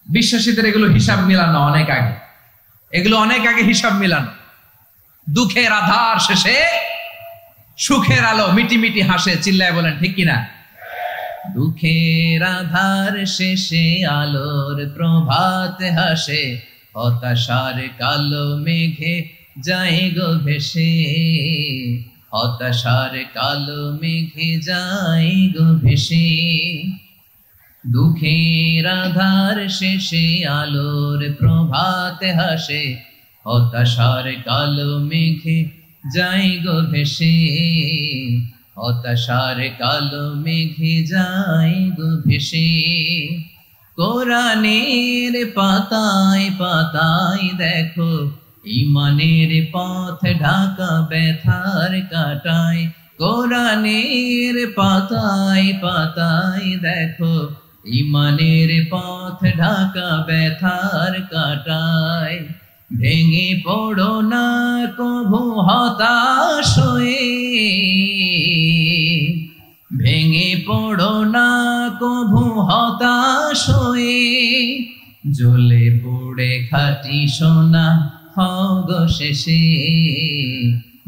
বিশ্বাসীদের এগুলো হিসাব মিলানো অনেক আগে, এগুলো অনেক আগে হিসাব মিলানো। দুঃখের আধার শেষে সুখের আলো মিটি মিটি হাসে, চিল্লায় বলেন ঠিক কিনা? দুঃখের আধার শেষে আলোর প্রভাত হাসে, হতাশার কালো মেঘে যায় গো ভেসে, হতাশার কালো মেঘে যায় গো ভেসে। দুঃখের আধার শেষে আলোর প্রভাত হাসে, হতাশার কালো মেঘে যায় গো ভেসে, হতাশার কালো মেঘে যায় গো ভেসে। কোরআনের পাতায় পাতায় দেখো, ঈমানের পথ ঢাকা ব্যথার কাটায়। কোরআনের পাতায় পাতায় দেখো, ঈমানের পথ ঢাকা ব্যথার কাটায়। ভেঙে পড়ো না কভু হতাশ হয়ে, ভেঙে পড়ো না কভু হতাশ হয়ে। জ্বলে পুড়ে খাঁটি সোনা হও গো শেষে,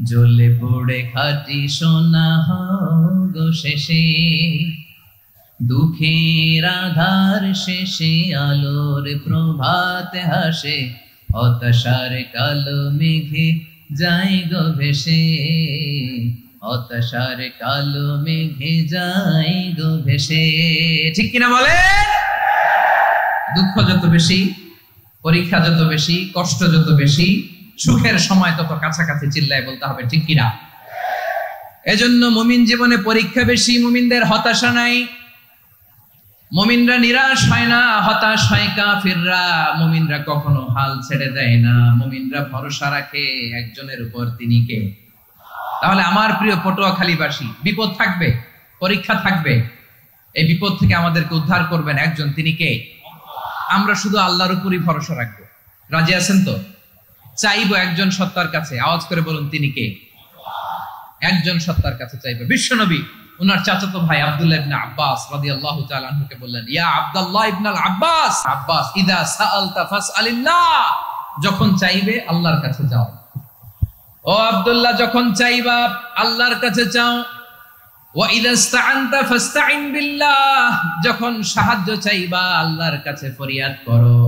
জ্বলে পুড়ে খাঁটি সোনা হও গো শেষে। দুঃখের আধার শেষে আলোর প্রভাত হাসে, হতাশার কালো মেঘে যায় গো ভেসে, হতাশার কালো মেঘে যায় গো ভেসে। ঠিক কিনা বলে? দুঃখ যত বেশি, পরীক্ষা যত বেশি, কষ্ট যত বেশি, সুখের সময় তত কাছাকাছি, চিল্লায় বলতে হবে ঠিক কিনা? এজন্য মুমিন জীবনে পরীক্ষা বেশি, মুমিনদের হতাশা নাই। মুমিনরা নিরাশ হয় না, হতাশ হয় কাফিররা। মুমিনরা কখনো হাল ছেড়ে দেয় না, মুমিনরা ভরসা রাখে একজনের উপর, তিনি কে? তাহলে আমার প্রিয় পটুয়াখালীবাসী, বিপদ থাকবে, পরীক্ষা থাকবে, এই বিপদ থেকে আমাদেরকে উদ্ধার করবেন একজন, তিনি কে? আমরা শুধু আল্লাহর উপরই ভরসা রাখবো। রাজি আছেন তো? চাইবো একজন সত্তার কাছে, আওয়াজ করে বলুন তিনি কে? একজন সত্তার কাছে চাইবো। বিশ্বনবী উনার চাচাতো ভাই আব্দুল্লাহ ইবনে আব্বাস রাদিয়াল্লাহু তাআলা আনহুকে বললেন, ইয়া আব্দুল্লাহ ইবনে আব্বাস, আব্বাস ইদা সাআলতা ফাসআলিল্লাহ, যখন চাইবে আল্লাহর কাছে যাও। ও আব্দুল্লাহ, যখন চাইবা আল্লাহর কাছে চাও। ওয়া ইদা ইসতাআনতা ফাসতাইন বিল্লাহ, যখন সাহায্য চাইবা আল্লাহর কাছে ফরিয়াদ করো।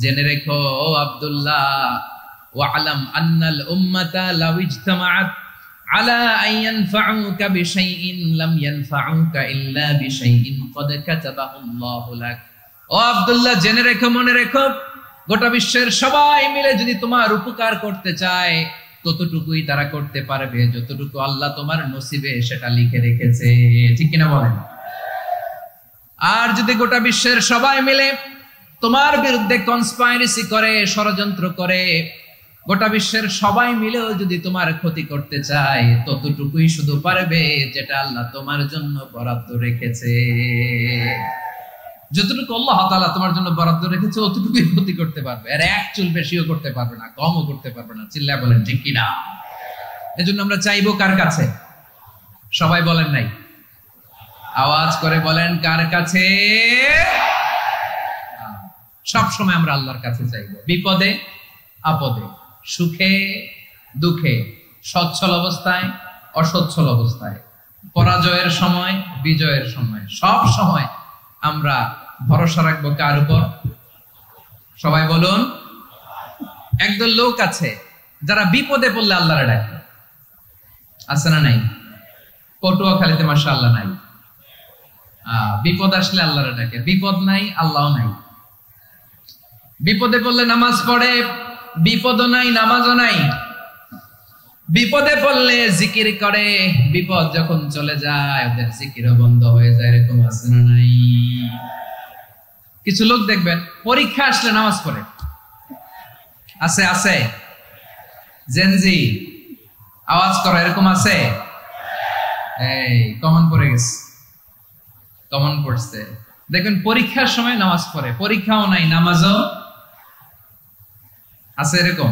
জেনে রেখো ও আব্দুল্লাহ, ওয়া'লাম আন্নাল উম্মাতা লাউ ইজতামাআত আলা আন ইয়ানফাউকা বিশাইইন লাম ইয়ানফাউকা ইল্লা বিশাইইন ক্বাদ কাতাবাহু আল্লাহু লাক। ও আব্দুল্লাহ, জেনে রেখো, মনে রেখো, গোটা বিশ্বের সবাই মিলে যদি তোমার উপকার করতে চায়, ততটুকুই তারা করতে পারবে যতটুকু আল্লাহ তোমার নসিবে সেটা লিখে রেখেছে। ঠিক কিনা বলেন? আর যদি গোটা বিশ্বের সবাই মিলে তোমার বিরুদ্ধে কনস্পাইরেসি করে, ষড়যন্ত্র করে, গোটা বিশ্বের সবাই মিলেও যদি তোমার ক্ষতি করতে চায়, ততটুকুই শুধু পারবে যেটা আল্লাহ তোমার জন্য বরাদ্দ রেখেছে। যতটুকু আল্লাহ তাআলা তোমার জন্য বরাদ্দ রেখেছে অতটুকুই ক্ষতি করতে পারবে, আর এক চুল বেশিও করতে পারবে না, কমও করতে পারবে না। চিল্লায় বলেন ঠিক কিনা? এজন্য আমরা চাইবো কার কাছে? সবাই বলেন নাই, আওয়াজ করে বলেন কার কাছে? সব সময় আমরা আল্লাহর কাছে চাইবো, বিপদে আপদে, সুখে দুঃখে, সচ্ছল অবস্থায় অসচ্ছল অবস্থায়, পরাজয়ের সময় বিজয়ের সময়, সব সময় আমরা ভরসা রাখবো কার উপর? সবাই বলুন। একদল লোক আছে যারা বিপদে পড়লে আল্লাহরে ডাকে, আছে না নাই? পটুয়াখালীতে মাশাআল্লাহ নাই। বিপদ আসলে আল্লাহরে ডাকে, বিপদ নাই আল্লাহ নাই। বিপদে পড়লে নামাজ পড়ে, বিপদও নাই নামাজও নাই। বিপদে পড়লে জিকির করে, বিপদ যখন চলে যায় ওদের জিকিরও বন্ধ হয়ে যায়। এরকম আছে না নাই? কিছু লোক দেখবেন পরীক্ষা আসলে নামাজ পড়ে, আছে আছে? জেনজি আওয়াজ করো, এরকম আছে? এই কমন পড়ে গেছে, কমন পড়ছে। দেখবেন পরীক্ষার সময় নামাজ পড়ে, পরীক্ষাও নাই নামাজও আছে। এরকম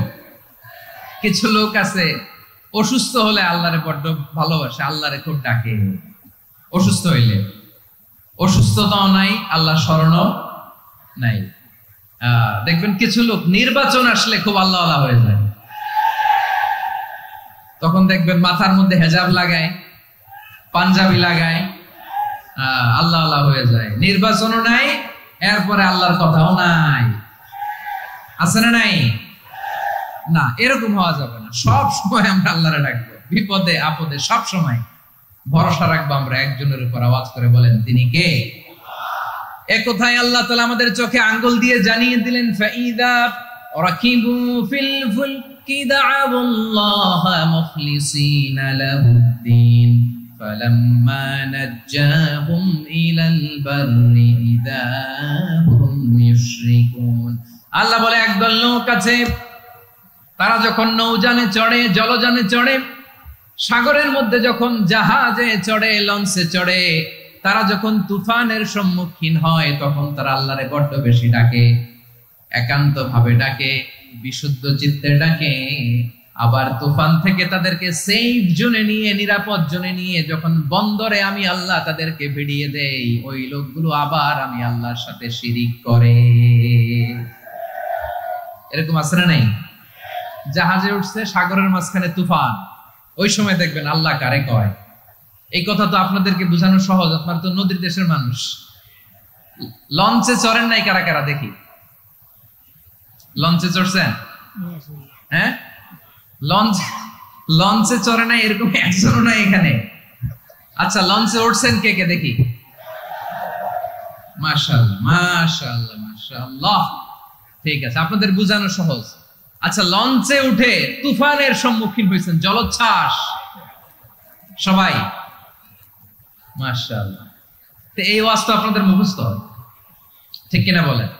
কিছু লোক আছে অসুস্থ হলে আল্লাহরে বড্ড ভালোবাসে, আল্লাহরে খুব ডাকে। অসুস্থ হইলে অসুস্থতাও নাই, আল্লাহ স্মরণও নাই। দেখবেন কিছু লোক নির্বাচন আসলে খুব আল্লাহ হয়ে যায়, তখন দেখবেন মাথার মধ্যে হেজাব লাগায়, পাঞ্জাবি লাগায়, আল্লাহ হয়ে যায়। নির্বাচনও নাই, এরপরে আল্লাহর কথাও নাই। আছে না নাই? না, এরকম হওয়া যাবে না। সব সময় আমরা আল্লাহরে ডাকবো, বিপদে আপদে সব সময় ভরসা রাখবো আমরা একজনের উপর। আওয়াজ করে বলেন, তিনি কে? একথায় আল্লাহ তাআলা আমাদের চোখে আঙ্গুল দিয়ে জানিয়ে দিলেন, ফাইদা রাকিবু ফিল ফুলকি দা'আবুল্লাহা মুখলিসিনা লাহুদ্দিন ফালাম্মা নাজ্জাহুম ইলাল বাররি ইযা হুম ইউশরিকুন। আল্লাহ বলে, একদল লোক আছে, তারা যখন নৌযানে চড়ে, জলযানে চড়ে, সাগরের মধ্যে যখন জাহাজে চড়ে, লঞ্চে চড়ে, তারা যখন তুফানের সম্মুখীন হয়, তখন তারা আল্লাহরে বড্ড বেশি ডাকে, একান্ত ভাবে ডাকে, বিশুদ্ধ চিত্তে ডাকে। আবার তুফান থেকে তাদেরকে সেফ জোনে নিয়ে, নিরাপদ জোনে নিয়ে যখন বন্দরে আমি আল্লাহ তাদেরকে ভিড়িয়ে দেই, ওই লোকগুলো আবার আমি আল্লাহর সাথে শিরিক করে। এরকম আছে না নাই? জাহাজে উঠছে, সাগরের মাঝখানে তুফান, ওই সময় দেখবেন আল্লাহ কারে কয়। এই কথা তো আপনাদেরকে বোঝানো সহজ, আপনারা তো নদীর দেশের মানুষ। লঞ্চে চড়েন নাই কারা কারা? দেখি, লঞ্চে চড়ছেন? হ্যাঁ, লঞ্চে চড়ে নাই এরকম একজনও নাই এখানে। আচ্ছা, লঞ্চে উঠছেন কে কে? দেখি। মাশাআল্লাহ, মাশাআল্লাহ, মাশাআল্লাহ। ঠিক আছে, আপনাদের বোঝানো সহজ। আচ্ছা, লঞ্চে উঠে তুফানের সম্মুখীন হয়েছেন, জলোচ্ছ্বাস, সবাই? মাশাআল্লাহ। তো এই ওয়াজ তো আপনাদের মুখস্থ, ঠিক কিনা বলেন?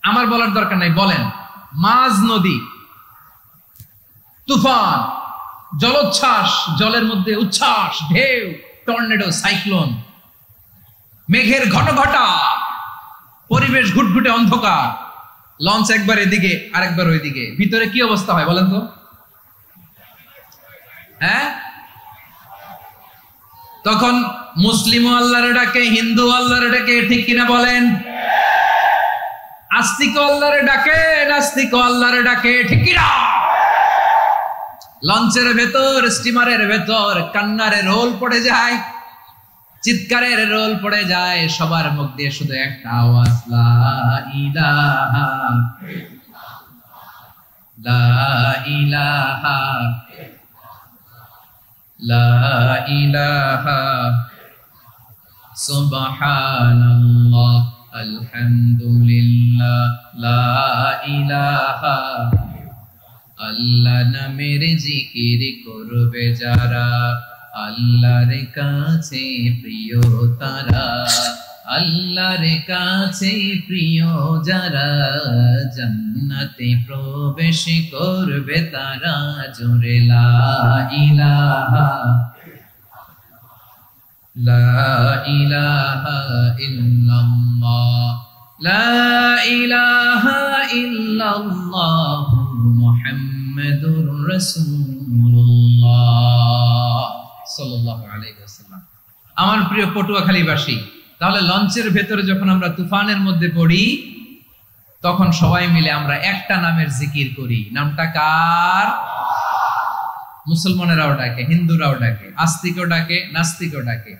আমার বলার দরকার নাই, বলেন। মাঝ নদী, তুফান, জলোচ্ছ্বাস, জলের মধ্যে উচ্ছ্বাস, ঢেউ, টর্নেডো, সাইক্লোন, মেঘের ঘনঘটা, পরিবেশ ঘুটঘুটে অন্ধকার, লঞ্চ একবার এদিকে আরেকবার ওইদিকে, ভিতরে কি অবস্থা হয় বলেন তো? হ্যাঁ, তখন মুসলিম আল্লাহর ডাকে, হিন্দু আল্লাহর ডাকে, ঠিক কিনা বলেন? আস্তিক আল্লাহর ডাকে, নাস্তিক আল্লাহর ডাকে, ঠিক কিনা? লঞ্চের ভেতর, স্টিমারের ভেতর কান্নারে রোল পড়ে যায়, চিৎকারের রোল পড়ে যায়, সবার মুখ দিয়ে শুধু একটা আওয়াজ, লা ইলাহা, লা ইলাহা, লা ইলাহা, সুবহানাল্লাহ, আলহামদুলিল্লাহ, লা ইলাহা। আল্লাহ নামের জিকির করবে যারা, আল্লাহর কাছে প্রিয় তারা, আল্লাহর কাছে প্রিয় যারা, জান্নাতে প্রবেশ করবে তারা, জোরে লা ইলাহা, লা ইলাহা ইল্লাল্লাহ, লা ইলাহা ইল্লাল্লাহ, মুহাম্মাদুর রাসূলুল্লাহ সাল্লাল্লাহু আলাইহি ওয়াসাল্লাম। আমার প্রিয় পটুয়াখালীবাসী, তাহলে লঞ্চের ভেতরে যখন আমরা তুফানের মধ্যে পড়ি, তখন সবাই মিলে আমরা একটা নামের জিকির করি। নামটা কার? মুসলমানেরাও ডাকে, হিন্দুরাও ডাকে, আস্তিকও ডাকে, নাস্তিকও ডাকে,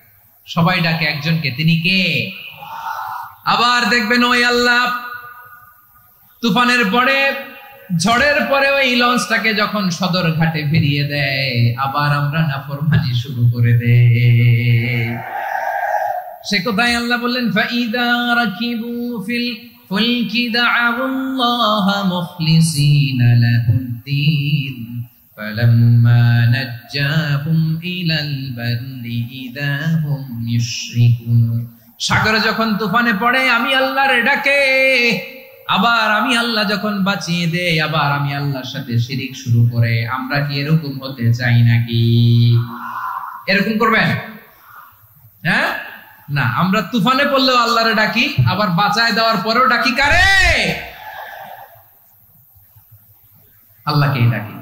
সবাই ডাকে একজনকে, তিনি কে? আবার দেখবেন ওই আল্লাহ তুফানের পরে, ঝড়ের পরে ওই লঞ্চটাকে যখন সদর ঘাটে ফিরিয়ে দেয়, আবার আমরা নাফরমানি শুরু করে দেই। সে কোথায় আল্লাহ বললেন, ফাইদা রাকিবু ফিল ফুলকি দা'আবুল্লাহা মুখলিসিনা লাহুদ্দিন ফালাম্মা নাজ্জাহুম ইলাল বাররি ইযা হুম ইউশরিকুন। সাগরে যখন তুফানে পড়ে আমি আল্লাহর ডাকে, আবার আমি আল্লাহ যখন বাঁচিয়ে দেই, আবার আমি আল্লাহর সাথে শিরিক শুরু করে। আমরা কি এরকম হতে চাই নাকি? এরকম করবেন? হ্যাঁ না, আমরা তুফানে পড়লেও আল্লাহরে ডাকি, আবার বাঁচায় দেওয়ার পরেও ডাকি কারে? আল্লাহকেই ডাকি।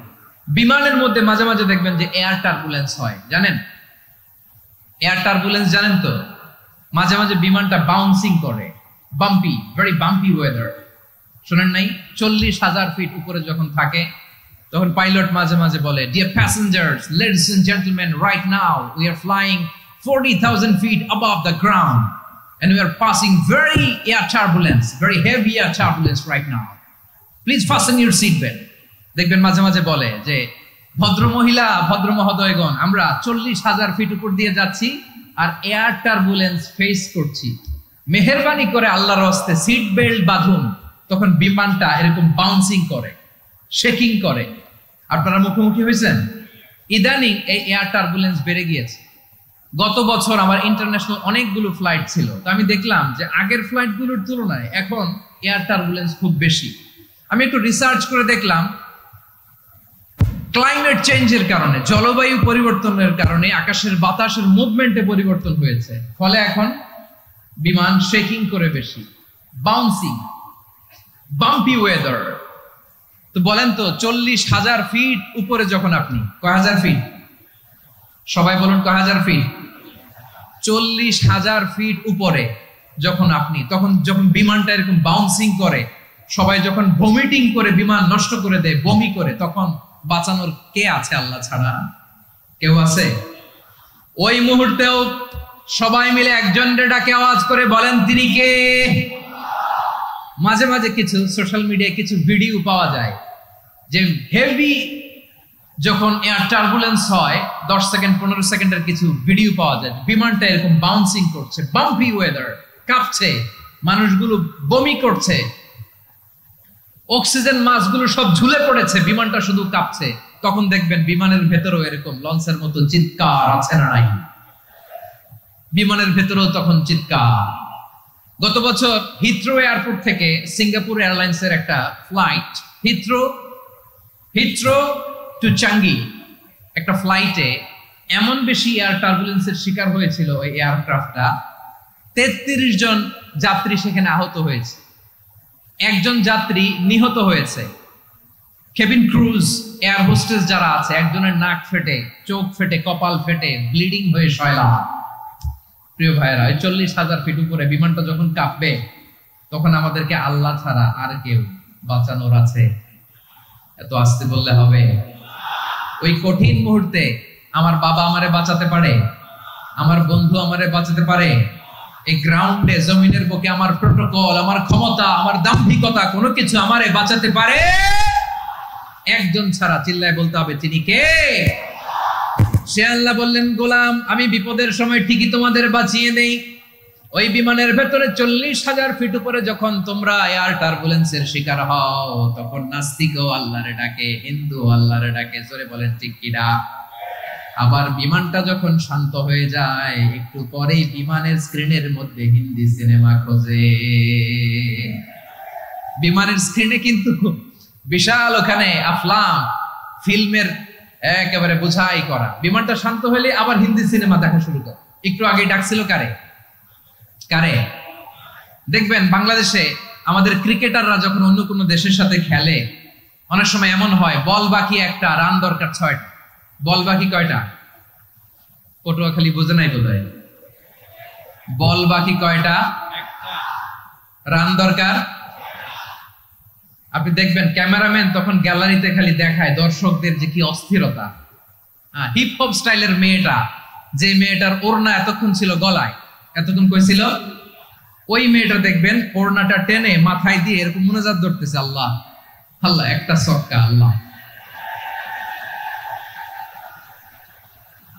বিমানের মধ্যে মাঝে মাঝে দেখবেন যে এয়ার টার্বুলেন্স হয়, জানেন? এয়ার টার্বুলেন্স জানেন তো? মাঝে মাঝে বিমানটা বাউন্সিং করে, বাম্পি, ভেরি বাম্পি ওয়েদার। শোনেন নাই? 40,000 ফিট উপরে যখন থাকে তখন পাইলট মাঝে মাঝে বলে, dear passengers, ladies and gentleman, right now we are flying 40,000 feet above the ground and we are passing very air turbulence, very heavy air turbulence right now. Please fasten your seat belt. দেখবেন মাঝে মাঝে বলে যে, ভদ্র মহিলা, ভদ্র মহোদয়গণ, আমরা 40,000 ফিট উপর দিয়ে যাচ্ছি আর এয়ার টার্বুলেন্স ফেস করছি, মেহেরবানি করে আল্লাহর হস্তে সিট বেল্ট বাঁধুন। তখন বিমানটা এরকম বাউন্সিং করে, শেকিং করে। আপনারা মুখোমুখি হয়েছেন? ইদানিং এই এয়ার টার্বুলেন্স বেড়ে গিয়েছে। গত বছর আমার ইন্টারন্যাশনাল অনেকগুলো ফ্লাইট ছিল, তো আমি দেখলাম যে আগের ফ্লাইটগুলোর তুলনায় এখন এয়ার টার্বুলেন্স খুব বেশি। আমি একটু রিসার্চ করে দেখলাম, ক্লাইমেট চেঞ্জের কারণে, জলবায়ু পরিবর্তনের কারণে আকাশের বাতাসের মুভমেন্টে পরিবর্তন হয়েছে, ফলে এখন বিমান শেকিং করে বেশি, বাউন্সিং, বাম্পি ওয়েদার। তো বলেন তো, 40,000 ফিট উপরে যখন আপনি, কয় হাজার ফিট? সবাই বলুন, কয় হাজার ফিট? 40,000 ফিট উপরে যখন আপনি, তখন যখন বিমানটা এরকম বাউন্সিং করে, সবাই যখন ভমিটিং করে বিমান নষ্ট করে দেয়, বমি করে, তখন বাঁচানোর কে আছে আল্লাহ ছাড়া? কেউ আছে? ওই মুহূর্তেও সবাই মিলে একজনের ডাকে আওয়াজ করে বলেন, তিনি কে? মাঝে মাঝে কিছু সোশ্যাল মিডিয়ায় কিছু ভিডিও পাওয়া যায় যে হেভি যখন এয়ার টার্বুলেন্স হয়, 10 সেকেন্ড 15 সেকেন্ডের কিছু ভিডিও পাওয়া যায়, বিমানটা এরকম বাউন্সিং করছে, বাম্পি ওয়েদার, কাঁপছে, মানুষগুলো বমি করছে, অক্সিজেন মাস্কগুলো সব ঝুলে পড়েছে, বিমানটা শুধু কাঁপছে। তখন দেখবেন বিমানের ভেতরেও এরকম লঞ্চের মতো চিৎকার আছে না নাই? বিমানের ভেতরেও তখন চিৎকার। গত বছর হিথ্রো এয়ারপোর্ট থেকে সিঙ্গাপুর এয়ারলাইন্সের একটা ফ্লাইট, হিথ্রো টু চাঙ্গি, একটা ফ্লাইটে এমন বেশি এয়ার টার্বুলেন্সের শিকার হয়েছিল ওই এয়ারক্রাফটটা, 33 জন যাত্রী সেখানে আহত হয়েছে, একজন যাত্রী নিহত হয়েছে। কেবিন ক্রুজ, এয়ার হোস্টেস যারা আছে, একজনের নাক ফেটে, চোখ ফেটে, কপাল ফেটে, ব্লিডিং হয়ে শয়লা। প্রিয় ভাইয়েরা, 40,000 ফিট উপরে বিমানটা যখন কাঁপবে, তখন আমাদেরকে আল্লাহ ছাড়া আর কেউ বাঁচানোর আছে? এত আস্তে বললে হবে? ওই কঠিন মুহূর্তে আমার বাবা আমারে বাঁচাতে পারে, আমার বন্ধু আমারে বাঁচাতে পারে। এই গ্রাউন্ডে, জমিনের বুকে আমার প্রোটোকল, আমার ক্ষমতা, আমার দাম্ভিকতা, কোনো কিছু আমারে বাঁচাতে পারে? একজন ছাড়া, চিল্লায় বলতে হবে, তিনি কে? সে আল্লাহ বললেন, গোলাম, আমি বিপদের সময় ঠিকই তোমাদের বাঁচিয়ে দেই। ওই বিমানের ভেতরে 40,000 ফিট উপরে যখন তোমরা এয়ার টার্বুলেন্সের শিকার হও, তখন নাস্তিকও আল্লাহরে ডাকে, হিন্দু আল্লাহরে ডাকে। জোরে বলেন ঠিক কিনা? আবার বিমানটা যখন শান্ত হয়ে যায়, একটু পরেই বিমানের স্ক্রিনের মধ্যে হিন্দি সিনেমা খোঁজে। বিমানের স্ক্রিনে কিন্তু বিশাল ওখানে আফলাম ফিল্মের একেবারে বোঝাই করা। বিমানটা শান্ত হলে আবার হিন্দি সিনেমা দেখা শুরু করে। একটু আগে ডাকছিল কারে? দেখবেন বাংলাদেশে আমাদের ক্রিকেটাররা যখন অন্য কোনো দেশের সাথে খেলে, অনেক সময় এমন হয়, বল বাকি একটা, রান দরকার 6টা। বল বাকি কয়টা? পটুয়াখালী বোঝে নাই বোধহয়। বল বাকি কয়টা? রান দরকার। আপনি দেখবেন ক্যামেরাম্যান তখন গ্যালারিতে খালি দেখায় দর্শকদের যে কি অস্থিরতা। হিপ হপ স্টাইলের মেয়েটা, যে মেয়েটার ওড়না এতক্ষণ ছিল গলায়, এতক্ষণ কইছিল, ওই মেয়েটা দেখবেন ওড়নাটা টেনে মাথায় দিয়ে এরকম মুনাজাত ধরতেছে, আল্লাহ আল্লাহ, একটা সক্কা, আল্লাহ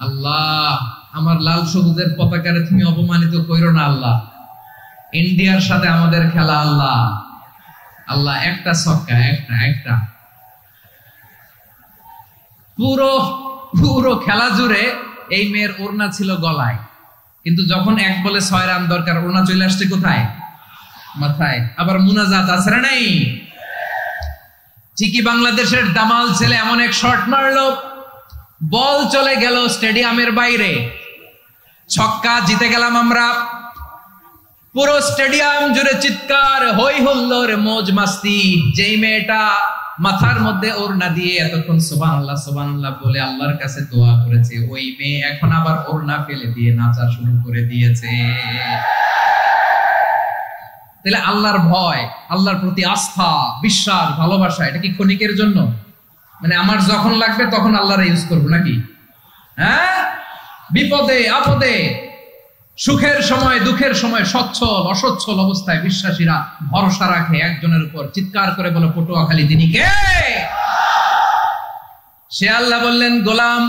আল্লাহ, আমার লাল সবুজের পতাকারে তুমি অপমানিত কইরো না আল্লাহ, ইন্ডিয়ার সাথে আমাদের খেলা আল্লাহ আল্লাহ, একটা সক্কা, একটা। পুরো খেলা জুড়ে এই মেয়ের ওড়না ছিল গলায়, কিন্তু যখন 1 বলে 6 রান দরকার, ওড়না চলে আসছে কোথায়? মাথায়। আবার মুনাজাত আছে না নাই? ঠিকই বাংলাদেশের দামাল ছেলে এমন এক শট মারলো, বল চলে গেল স্টেডিয়ামের বাইরে, ছক্কা, জিতে গেলাম আমরা। পুরো স্টেডিয়াম জুড়ে চিৎকার, হই হুল্লোড়, মৌজ মাস্তি। যেই মেয়েটা মাথার মধ্যে ওড়না দিয়ে এতক্ষণ সুবহানাল্লাহ বলে আল্লাহর কাছে দোয়া করেছে, ওই মেয়ে এখন আবার ওড়না ফেলে দিয়ে নাচা শুরু করে দিয়েছে। তাহলে আল্লাহর ভয়, আল্লাহর প্রতি আস্থা, বিশ্বাস, ভালোবাসা, এটা কি ক্ষণিকের জন্য? মানে আমার যখন লাগবে তখন আল্লাহর ইউজ করবো নাকি? হ্যাঁ, বিপদে আপদে, সুখের সময় দুঃখের সময় সচ্ছল অসচ্ছল অবস্থায় বিশ্বাসীরা ভরসা রাখে একজনের উপর। চিৎকার করে বলো, পটুয়াখালী তিনি কে? সে আল্লাহ বললেন, গোলাম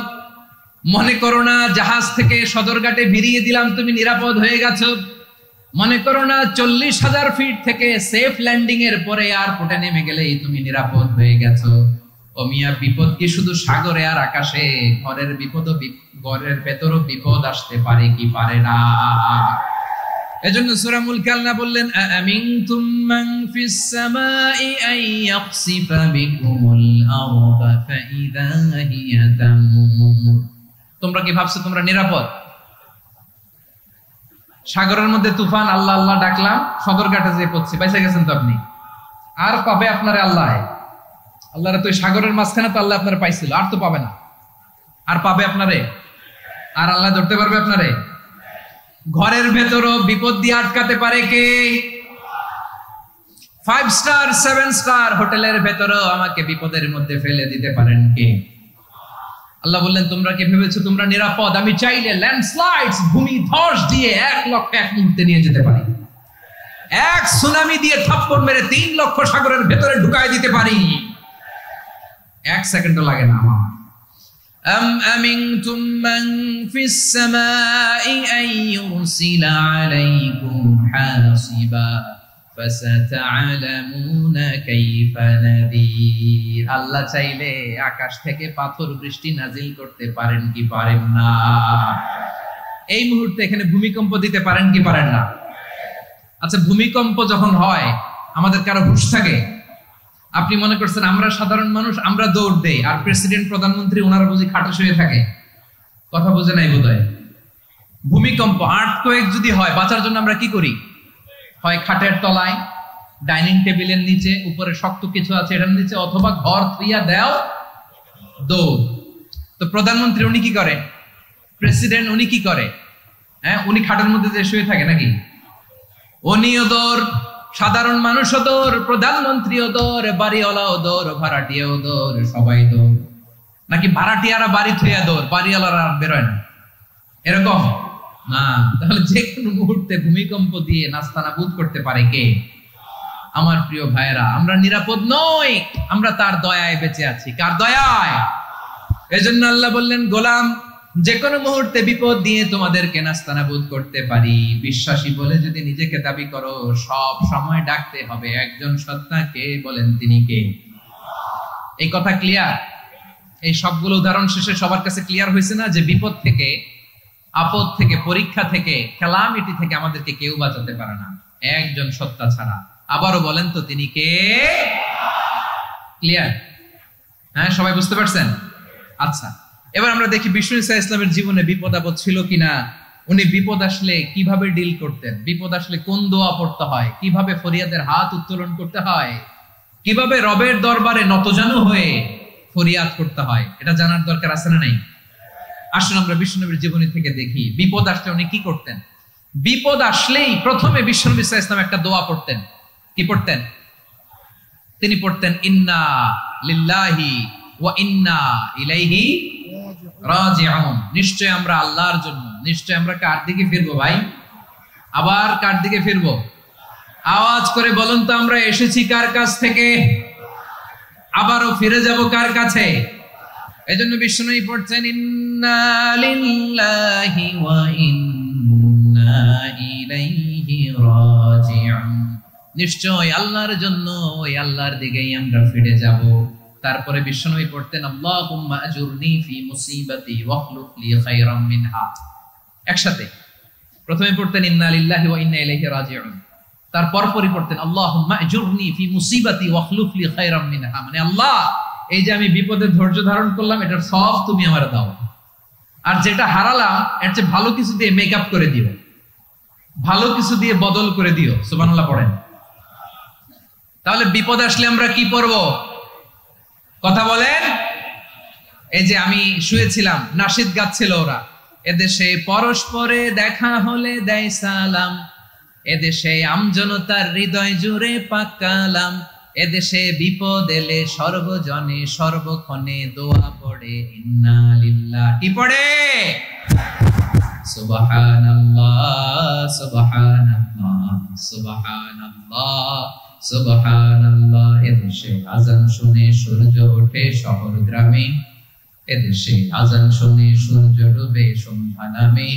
মনে করো না জাহাজ থেকে সদরঘাটে ভিড়িয়ে দিলাম তুমি নিরাপদ হয়ে গেছো। মনে করো না 40,000 ফিট থেকে সেফ ল্যান্ডিং এর পরে এয়ারপোর্টে নেমে গেলেই তুমি নিরাপদ হয়ে গেছো। ও মিয়া, বিপদ কি শুধু সাগরে আর আকাশে? ঘরের বিপদও, ঘরের ভেতরও বিপদ আসতে পারে কি পারে না? এজন্য সূরা মুলকে আল্লাহ বললেন, আমিনতুম মান ফিস সামাই আন ইয়াখসিফা বিকুমুল আরদা ফাইযা হিয়া তামুর। তোমরা কি ভাবছো তোমরা নিরাপদ? সাগরের মধ্যে তুফান, আল্লাহ আল্লাহ ডাকলাম, সদরঘাটে যেয়ে পড়ছি, পয়সা গেছেন তো আপনি। আর পাবে আপনারে আল্লাহ? আল্লাহরে তো সাগরের মাঝখানে তো আল্লাহ আপনারে পাইছিল, আর তো পাবে না। আর পাবে আপনারে? আর আল্লাহ ধরতে পারবে আপনারে? ঘরের ভেতরও বিপদ দিয়ে আটকাতে পারে কে? 5 স্টার 7 স্টার হোটেলের ভেতরও আমাকে বিপদের মধ্যে ফেলে দিতে পারেন কে? আল্লাহ বললেন, তোমরা কি ভেবেছো তোমরা নিরাপদ? আমি চাইলে ল্যান্ডস্লাইডস, ভূমি ধস দিয়ে 1 লক্ষ 1 মুহূর্তে নিয়ে যেতে পারি। এক সুনামি দিয়ে থাপ্পড় মেরে 3 লক্ষ সাগরের ভেতরে ঢুকায় দিতে পারি। 1 সেকেন্ডও লাগে না আমার। আম আমিনতুম মান ফিস সামাই আন ইউরসিলা আলাইকুম হাসিবা ফাসাতা'লামুনা কাইফা নাযীর। আল্লাহ চাইলে আকাশ থেকে পাথর বৃষ্টি নাজিল করতে পারেন কি পারেন না? এই মুহূর্তে এখানে ভূমিকম্প দিতে পারেন কি পারেন না? আচ্ছা, ভূমিকম্প যখন হয় আমাদের কারো হুঁশ থাকে? আপনি মনে করছেন আমরা সাধারণ মানুষ, আমরা দৌড় দেই, আর প্রেসিডেন্ট প্রধানমন্ত্রী ওনারা বুঝি খাটে শুয়ে থাকে? কথা বুঝে নাই বোধহয়। ভূমিকম্প, আর্থকোয়েক যদি হয়, বাঁচার জন্য আমরা কি করি? হয় খাটের তলায়, ডাইনিং টেবিলের নিচে, উপরে শক্ত কিছু আছে এটার নিচে, অথবা ঘর থুইয়া দেও দৌড়। তো প্রধানমন্ত্রী উনি কি করে? প্রেসিডেন্ট উনি কি করে? হ্যাঁ, উনি খাটের মধ্যে যে শুয়ে থাকে নাকি? উনিও দৌড়, সাধারণ মানুষও দৌড়, প্রধানমন্ত্রীও দৌড়, বাড়িওয়ালাও দৌড়, ভাড়াটিয়াও দৌড়, সবাই দৌড়। নাকি ভাড়াটিয়ারা বাড়ি থুইয়া দৌড়, বাড়িওয়ালারা বেরোয় না? এরকম না। তাহলে যে কোনো মুহূর্তে ভূমিকম্প দিয়ে নাস্তানাবুদ করতে পারে কে? আমার প্রিয় ভাইয়েরা, আমরা নিরাপদ নই, আমরা তার দয়ায় বেঁচে আছি। কার দয়ায়? এজন্য আল্লাহ বললেন, গোলাম যে কোনো মুহূর্তে বিপদ দিয়ে তোমাদেরকে নাস্তানাবুদ করতে পারি। বিশ্বাসী বলে যদি নিজেকে দাবি করো, সব সময় ডাকতে হবে একজন সত্তা, কে? বলেন তিনি কে? এই কথা ক্লিয়ার? এই সবগুলো উদাহরণ শেষে সবার কাছে ক্লিয়ার হয়েছে না যে বিপদ থেকে, আপদ থেকে, পরীক্ষা থেকে, ক্যালামিটি থেকে আমাদেরকে কেউ বাঁচাতে পারে না একজন সত্তা ছাড়া। আবারও বলেন তো তিনি কে? ক্লিয়ার? হ্যাঁ, সবাই বুঝতে পারছেন? আচ্ছা, এবার আমরা দেখি বিষ্ণু ঈসা ইসলামের জীবনে বিপদ আপদ ছিল কিনা। উনি বিপদ আসলে কিভাবে ডিল করতেন, বিপদ আসলে কোন দোয়া পড়তে হয়, কিভাবে ফরিয়াদের হাত উত্তোলন করতে হয়, কিভাবে রবের দরবারে নতজানু হয়ে ফরিয়াদ করতে হয়, এটা জানার দরকার আছে না নাই? আসুন আমরা বিষ্ণুনবীর জীবনী থেকে দেখি বিপদ আসলে উনি কি করতেন। বিপদ আসলেই প্রথমে বিষ্ণু ঈসা ইসলাম একটা দোয়া পড়তেন। কি পড়তেন? তিনি পড়তেন, ইন্না লিল্লাহি ওয়া ইন্না ইলাইহি রাজিউন। নিশ্চয় আমরা আল্লাহর জন্য, নিশ্চয় আমরা কার দিকে ফিরবো ভাই? আবার কার দিকে ফিরবো? আওয়াজ করে বলুন তো, আমরা এসেছি কার কাছ থেকে, আবারও ফিরে যাব কার কাছে? এজন্য বিষ্ণুই পড়ছেন, ইন্না লিল্লাহি ওয়া ইন্না ইলাইহি রাজিউন। নিশ্চয় আল্লাহর জন্য, ওই আল্লাহর দিকেই আমরা ফিরে যাব। তারপরে বিষ্ণুই পড়তেন, আল্লাহুম্মা আজুরনি ফি মুসিবাতি ওয়াখলুফ লি খায়রাম মিনহা। একসাথে প্রথমে পড়তেন ইন্না লিল্লাহি ওয়া ইন্না ইলাইহি রাজিউন, তারপর পড়তেন আল্লাহুম্মা আজুরনি ফি মুসিবাতি ওয়াখলুফ লি খায়রাম মিনহা। মানে আল্লাহ, এই যে আমি বিপদে ধৈর্য ধারণ করলাম, এটার সব তুমি আমারে দাও, আর যেটা হারালাম এর চেয়ে ভালো কিছু দিয়ে মেকআপ করে দিও, ভালো কিছু দিয়ে বদল করে দিও। সুবহানাল্লাহ পড়েন। তাহলে বিপদ আসলে আমরা কি পড়বো? কথা বলেন। এই যে আমি শুয়েছিলাম, নাশিদ গাচ্ছিল ওরা, এদেশে পরস্পরে দেখা হলে দেয় সালাম, এদেশে আমজনতার হৃদয় জুড়ে পাকালাম, এদেশে বিপদ এলে সর্বজনে সর্বক্ষণে দোয়া পড়ে ইন্না লিল্লাহ। কি পড়ে? সুবহানাল্লাহ সুবহানাল্লাহ সুবহানাল্লাহ সুবহানাল্লাহ। এদেশে আজান শুনে সূর্য ওঠে শহর গ্রামে, এদেশে আজান শুনে সূর্য ডুবে সন্ধ্যা নামে,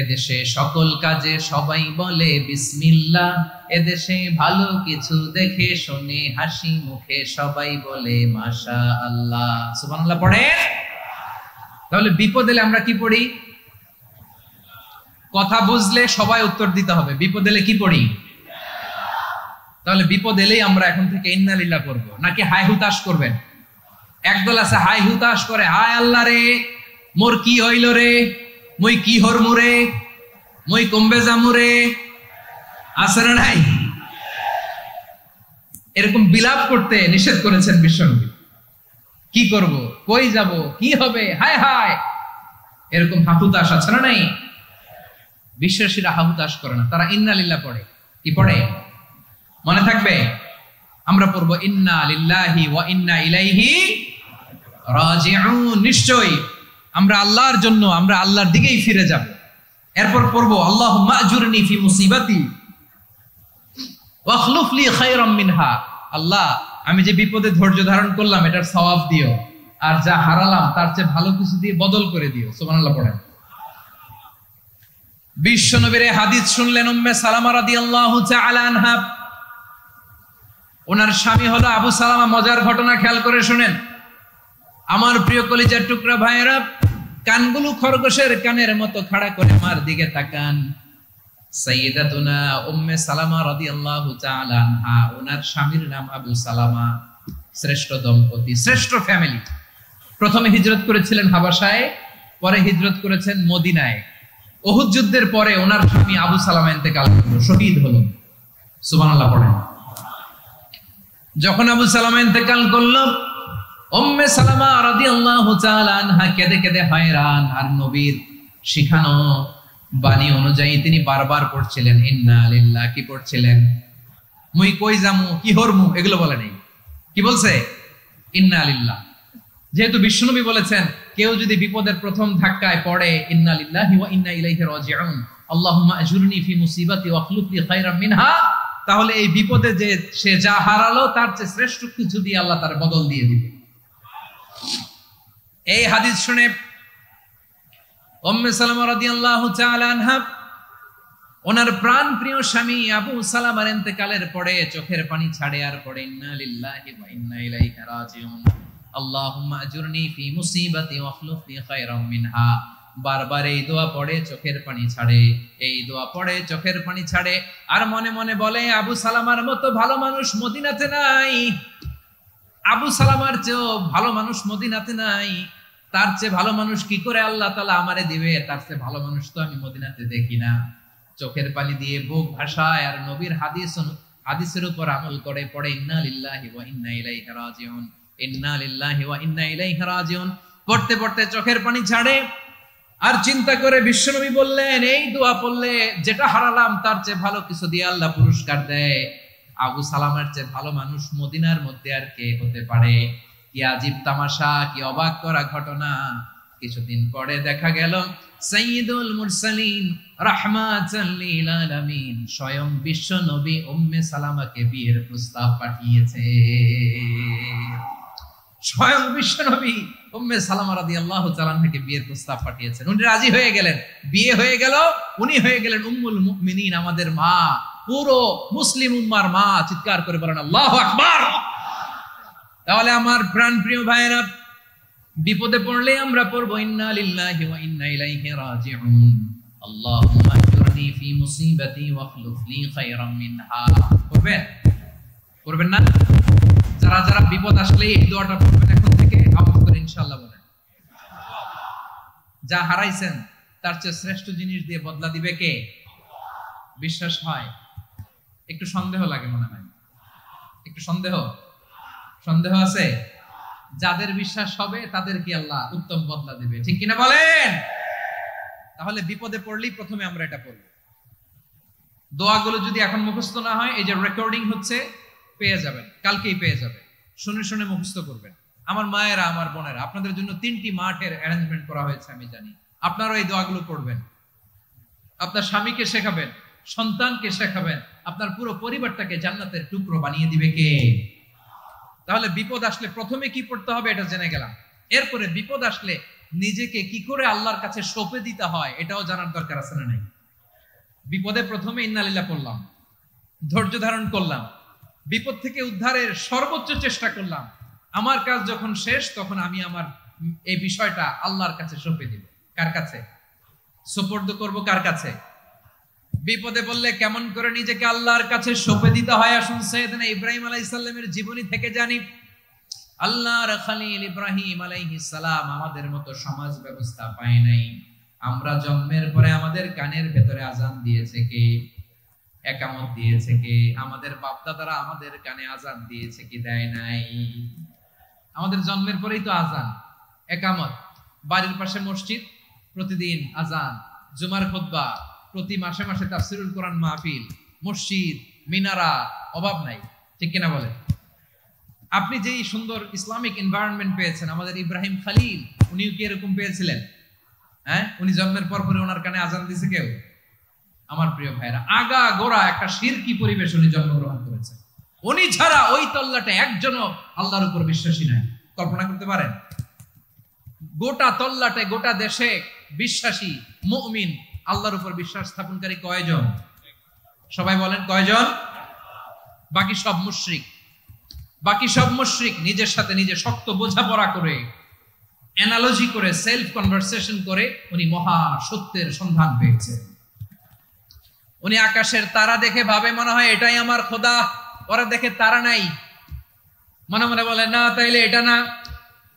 এদেশে সকল কাজে সবাই বলে বিসমিল্লাহ, এদেশে ভালো কিছু দেখে শুনে হাসি মুখে সবাই বলে মাশাআল্লাহ। সুবহানাল্লাহ পড়ে। তাহলে বিপদ এলে আমরা কি পড়ি? কথা বুঝলে সবাই উত্তর দিতে হবে। বিপদ এলে কি পড়ি? তাহলে বিপদ এলেই আমরা এখন থেকে ইন্না লিল্লাহ করবো, নাকি হাই হুতাশ করবেন? একদল আছে হাই হুতাশ করে, হায় আল্লাহ রে মোর কি হইল রে, মুই কি হরমু রে, মুই কমবে জামু রে, আছে না নাই? এরকম বিলাপ করতে নিষেধ করেছেন বিশ্বনবী। কি করব, কই যাব, কি হবে, হায় হায়, এরকম হাহুতাশ আছে না নাই? বিশ্বাসীরা হাহুতাশ করে না, তারা ইন্না লিল্লাহ পড়ে। কি পড়ে মনে থাকবে? আমরা পড়বো ইন্না লিল্লাহি ওয়া ইন্না ইলাইহি রাজিউন। নিশ্চয়ই আমরা আল্লাহর জন্য, আমরা আল্লাহর দিকেই ফিরে যাব। এরপর পড়বো আল্লাহুম্মা আজুরনি ফি মুসিবাতি ওয়া আখলুফ লি খায়রাম মিনহা। আল্লাহ, আমি যে বিপদে ধৈর্য ধারণ করলাম এটার সওয়াব দিও, আর যা হারালাম তার চেয়ে ভালো কিছু দিয়ে বদল করে দিও। সুবহানাল্লাহ পড়েন। বিশ্বনবীর হাদিস শুনলেন উম্মে সালামা রাদিয়াল্লাহু তাআলা আনহা। ওনার স্বামী হলো আবু সালামা। মজার ঘটনা খেয়াল করে শুনেন আমার প্রিয় কলিজার টুকরা ভাইয়েরা। কানগুলো খরগোশের কানের মতো খাড়া করে মার দিকে তাকান। সাইয়্যিদাতুনা উম্মে সালামা রাদিয়াল্লাহু তাআলা আনহা, ওনার স্বামীর নাম আবু সালামা। শ্রেষ্ঠ দম্পতি, শ্রেষ্ঠ ফ্যামিলি। প্রথমে হিজরত করেছিলেন হাবাসায়, পরে হিজরত করেছেন মদিনায়। উহুদ যুদ্ধের পরে ওনার স্বামী আবু সালামা ইন্তেকাল করলো, শহীদ হলো। সুবহানাল্লাহ পড়েন। যখন আবু সালামা ইন্তেকাল করলো, উম্মে সালামা রাদিয়াল্লাহু তাআলা আনহা কেঁদে কেঁদে হয়রান। আর নবীর শিখানো বাণী অনুযায়ী তিনি বারবার পড়ছিলেন ইন্না লিল্লাহ। কি পড়ছিলেন? মুই কই যামু, কি হরমু, এগুলো বলে নেই। কি বলছে? ইন্না লিল্লাহ। যেহেতু বিশ্বনবী বলেছেন কেউ যদি বিপদের প্রথম ধাক্কায় পড়ে ইন্না লিল্লাহি ওয়া ইন্না ইলাইহি রাজিউন, আল্লাহুম্মা আজুরনি ফি মুসিবাতি ওয়া আখলুফ লি খায়রাম মিনহা, তাহলে এই বিপদে যে সে যা হারালো তার চেয়ে শ্রেষ্ঠ কিছু দিয়ে আল্লাহ তার বদল দিয়ে দিবে। এই হাদিস শুনে উম্মে সালামা রাদিয়াল্লাহু তাআলা আনহা ওনার প্রাণ প্রিয় স্বামী আবু সালামার ইন্তেকালের পরে চোখের পানি ছাড়ে আর পড়ে ইন্না লিল্লাহি ওয়া ইন্না ইলাইহি রাজিউন, আল্লাহুম্মা আজুরনি ফি মুসিবাতি ওয়া আখলুফ লি খায়রাম মিনহা। বারবার এই দোয়া পড়ে চোখের পানি ছাড়ে, এই দোয়া পড়ে চোখের পানি ছাড়ে। আর মনে মনে বলে আবু সালামার মতো ভালো মানুষ মদিনাতে নাই, আবু সালামার চেয়েও ভালো মানুষ মদিনাতে নাই। তার চেয়ে ভালো মানুষ কি করে আল্লাহ তাআলা আমারে দিবে? তার চেয়ে ভালো মানুষ তো আমি মদিনাতে দেখি না। চোখের পানি দিয়ে বুক ভাসায় আর নবীর হাদিসের উপর আমল করে পড়ে ইন্না লিল্লাহি ওয়া ইন্না ইলাইহি রাজিউন, ইন্না লিল্লাহি ওয়া ইন্না ইলাইহি রাজিউন। পড়তে পড়তে চোখের পানি ছাড়ে আর চিন্তা করে বিশ্বনবী বললেন এই দোয়া পড়লে যেটা হারালাম তার চেয়ে ভালো কিছু দিয়ে আল্লাহ পুরস্কার দেয়। আবু সালামার চেয়ে ভালো মানুষ মদিনার মধ্যে আর কে হতে পারে? কি আজীব তামাশা, কি অবাক করা ঘটনা। কিছুদিন পরে দেখা গেল সাইয়্যিদুল মুরসালিন রাহমাতাল লিল আলামিন স্বয়ং বিশ্ব নবী উম্মে সালামাকে বিয়ের প্রস্তাব পাঠিয়েছে। স্বয়ং বিশ্ব নবী উম্মে সালামা রাদিয়াল্লাহু তাআলা আনহাকে বিয়ের প্রস্তাব পাঠিয়েছেন। উনি রাজি হয়ে গেলেন, বিয়ে হয়ে গেল। উনি হয়ে গেলেন উম্মুল মুমিনিন, আমাদের মা, পুরো মুসলিম উম্মার মা। চিৎকার করে বলেন আল্লাহু আকবার। তাহলে আমার প্রাণ প্রিয় ভাইরা, বিপদে পড়লে আমরা পড়বো ইন্না লিল্লাহি ওয়া ইন্না ইলাইহি রাজিউন, আল্লাহুম্মা আজুরনি ফি মুসিবাতি ওয়া আখলুফ লি খায়রাম মিনহা। করবেন না? যারা যারা বিপদ আসলে এই দোয়াটা পড়বেন এখন থেকে, আমল করে ইনশাআল্লাহ বলেন যা হারাইছেন তার চেয়ে শ্রেষ্ঠ জিনিস দিয়ে বদলা দিবে কে? বিশ্বাস হয়? একটু সন্দেহ লাগে মনে হয়, একটু সন্দেহ আছে। যাদের বিশ্বাস হবে তাদেরকে আল্লাহ উত্তম বদলা দেবে, ঠিক কিনা বলেন? তাহলে বিপদে পড়লেই প্রথমে আমরা এটা পড়ব। দোয়াগুলো যদি এখন মুখস্থ না হয়, এই যে রেকর্ডিং হচ্ছে, পেয়ে যাবেন, কালকেই পেয়ে যাবেন, শুনে শুনে মুখস্থ করবেন। আমার মায়েরা, আমার বোনেরা, আপনাদের জন্য 3টি মাঠের অ্যারেঞ্জমেন্ট করা হয়েছে, আমি জানি। আপনারাও এই দোয়াগুলো পড়বেন, আপনার স্বামীকে শেখাবেন, সন্তানকে শেখাবেন, আপনার পুরো পরিবারটাকে জান্নাতের টুকরো বানিয়ে দিবে কে? তাহলে বিপদ আসলে প্রথমে কি পড়তে হবে এটা জেনে গেলাম। এরপরে বিপদ আসলে নিজেকে কি করে আল্লাহর কাছে সঁপে দিতে হয় এটাও জানার দরকার আছে না নাই? বিপদে প্রথমে ইন্নালিল্লাহ পড়লাম, ধৈর্য ধারণ করলাম, বিপদ থেকে উদ্ধারের সর্বোচ্চ চেষ্টা করলাম। আমার কাজ যখন শেষ, তখন আমি আমার এই বিষয়টা আল্লাহর কাছে সঁপে দিব। কার কাছে সুপর্দ করব? কার কাছে? বিপদে বললে কেমন করে নিজেকে আল্লাহর কাছে সঁপে দিতে হয়, আসুন সাইয়েদনা ইব্রাহিম আলাইহিস সালামের জীবনী থেকে জানি। আল্লাহর খলিল ইব্রাহিম আলাইহিস সালাম আমাদের মতো সমাজ ব্যবস্থা পায় নাই। আমরা জন্মের পরে আমাদের কানের ভেতরে আজান দিয়েছে কে? একামত দিয়েছে কে? আমাদের বাপ দাদারা আমাদের কানে আজান দিয়েছে কি? দেয় নাই। আমাদের জন্মের পরেই তো আজান, একামত, বাড়ির পাশে মসজিদ, প্রতিদিন আজান, জুমার খুতবা, প্রতি মাসে মাসে তাফসীরুল কোরআন মাহফিল, মসজিদ, মিনারা, অভাব নাই, ঠিক কিনা বলেন? আপনি যেই সুন্দর ইসলামিক এনভায়রনমেন্ট পেয়েছেন, আমাদের ইব্রাহিম খলিল, উনিও কি এরকম পেয়েছিলেন? হ্যাঁ, উনি জন্মের পর পরে ওনার কানে আজান দিয়েছে কেউ? আমার প্রিয় ভাইরা, আগা গোড়া একটা শিরকি পরিবেশ উনি জন্মগ্রহণ করেছেন। উনি ছাড়া ওই তল্লাটে একজনও আল্লাহর উপর বিশ্বাসী নাই। কল্পনা করতে পারেন? গোটা তল্লাটে, গোটা দেশে বিশ্বাসী মুমিন, আল্লাহর উপর বিশ্বাস স্থাপনকারী কয়জন? সবাই বলেন কয়জন? বাকি সব মুশরিক। বাকি সব মুশরিক নিজের সাথে নিজে শক্ত বোঝাপড়া করে, অ্যানালজি করে, সেলফ কনভারসেশন করে উনি মহা সত্যের সন্ধান পেয়েছেন। উনি আকাশের তারা দেখে ভাবে মনে হয় এটাই আমার খোদা। ওরা দেখে তারা নাই, মনে মনে বলে না তাইলে এটা না।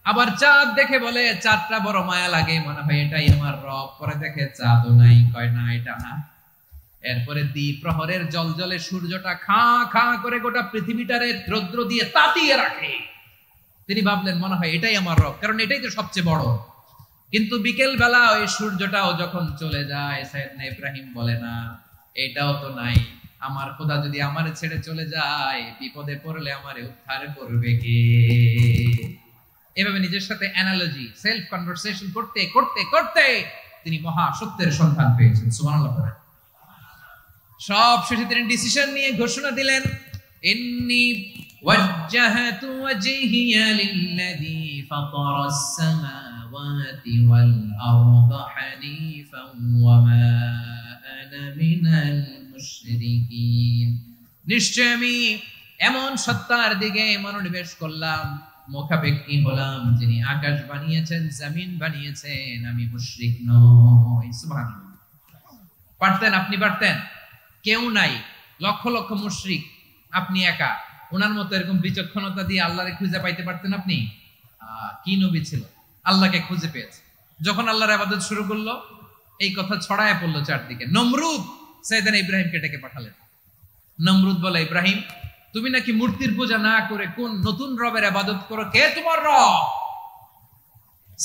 আবার চাঁদ দেখে বলে চাঁদটা বড় মায়া লাগে, মনে হয় এটাই আমার রব। পরে দেখে চাঁদও নাই, কয় না এটা না। এরপরে দ্বীপ প্রহরের জলজলে সূর্যটা খা খা করে গোটা পৃথিবীটারে রৌদ্র দিয়ে তাতিয়ে রাখে। তিনি ভাবলেন মনে হয় এটাই আমার রব, কারণ এটাই তো সবচেয়ে বড়। কিন্তু বিকেল বেলা ওই সূর্যটাও যখন চলে যায়, সাইয়েদনা ইব্রাহিম বলে না এটাও তো নাই। আমার খোদা যদি আমারে ছেড়ে চলে যায়, বিপদে পড়লে আমারে উদ্ধার করবে কে? এভাবে নিজের সাথে অ্যানালজি, সেলফ কনভারসেশন করতে করতে করতে তিনি মহা সত্যের সন্ধান পেয়েছেন। সুবহানাল্লাহ। সব শেষে তিনি ডিসিশন নিয়ে ঘোষণা দিলেন, ইন্নী ওয়াজ্জাহাতু ওয়াজহিয়া লিল্লাযী ফাতারাস সামাওয়াতি ওয়াল আরদা হানিফান ওয়া মা আনা মিনাল মুশরিকিন। নিশ্চয় আমি এমন সত্তার দিকে মনোনিবেশ করলাম, মুখাপেক্ষী হলাম, যিনি আকাশ বানিয়েছেন, জমিন বানিয়েছেন, আমি মুশরিক নই। সুবহানাল্লাহ। পারতেন? আপনি পারতেন? কেউ নাই, লক্ষ লক্ষ মুশরিক, আপনি একা। ওনার মতো এরকম বিচক্ষণতা দিয়ে আল্লাহরে খুঁজে পাইতে পারতেন আপনি? কি নবী ছিল, আল্লাহকে খুঁজে পেয়েছে। যখন আল্লাহর ইবাদত শুরু করলো, এই কথা ছড়ায় পড়লো চারদিকে। নমরুদ সাইয়েদনা ইব্রাহিমকে ডেকে পাঠালেন। নমরুদ বলে, ইব্রাহিম তুমি নাকি মূর্তির পূজা না করে কোন নতুন রবের ইবাদত করো, কে তোমার রব?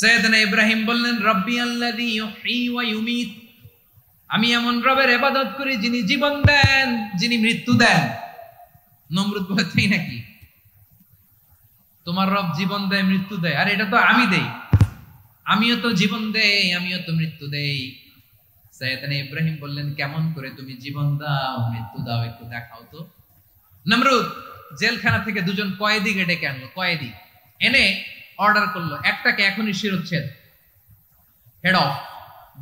সাইয়েদনা ইব্রাহিম বললেন, রব্বি আল্লাযী ইউহয়ী ওয়া ইউমীত। আমি এমন রবের ইবাদত করি যিনি জীবন দেন, যিনি মৃত্যু দেন। নমরুদ বলে, তাই নাকি? তোমার রব জীবন দেয়, মৃত্যু দেয়? আর এটা তো আমি দেই, আমিও তো জীবন দেই, আমিও তো মৃত্যু দেই। সাইয়েদনা ইব্রাহিম বললেন, কেমন করে তুমি জীবন দাও, মৃত্যু দাও, একটু দেখাও তো। নমরুদ জেলখানা থেকে দুজন কয়েদিকে ডেকে আনলো। কয়েদি এনে অর্ডার করলো, একটাকে এখনই শিরোচ্ছেদ, হেড অফ,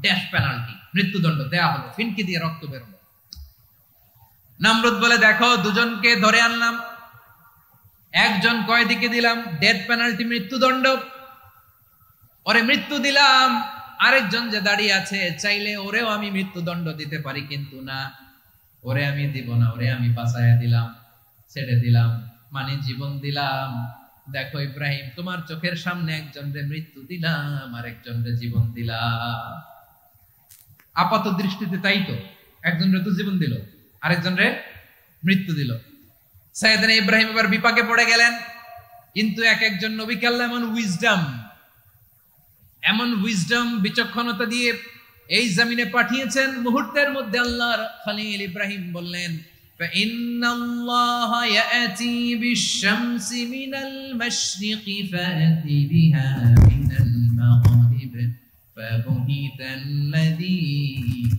ডেথ পেনাল্টি, মৃত্যুদণ্ড দেয়া হলো। ফিনকি দিয়ে রক্ত বেরোলো। নমরুদ বলে, দেখো দুজনকে ধরে আনলাম, একজন কয়েদিকে দিলাম ডেথ পেনাল্টি, মৃত্যুদণ্ড, ওরে মৃত্যু দিলাম। আরেকজন যে দাঁড়িয়ে আছে, চাইলে ওরেও আমি মৃত্যুদণ্ড দিতে পারি, কিন্তু না, ওরে আমি দিব না, ওরে আমি বাঁচাইয়া দিলাম, ছেড়ে দিলাম, মানে জীবন দিলাম। দেখো ইব্রাহিম, তোমার চোখের সামনে একজনরে মৃত্যু দিলাম, আর একজনরে জীবন দিলাম। আপাত দৃষ্টিতে তাই তো, একজনরে তো জীবন দিল, আরেকজনরে মৃত্যু দিল। সাইয়েদনা ইব্রাহিম এবার বিপাকে পড়ে গেলেন। কিন্তু এক একজন নবীকে আল্লাহ এমন উইজডম বিচক্ষণতা দিয়ে এই জমিনে পাঠিয়েছেন, মুহূর্তের মধ্যে আল্লাহর খলিল ইব্রাহিম বললেন فإن الله يأتي بالشمس من المشرق فأت بها من المغرب فبهت الذي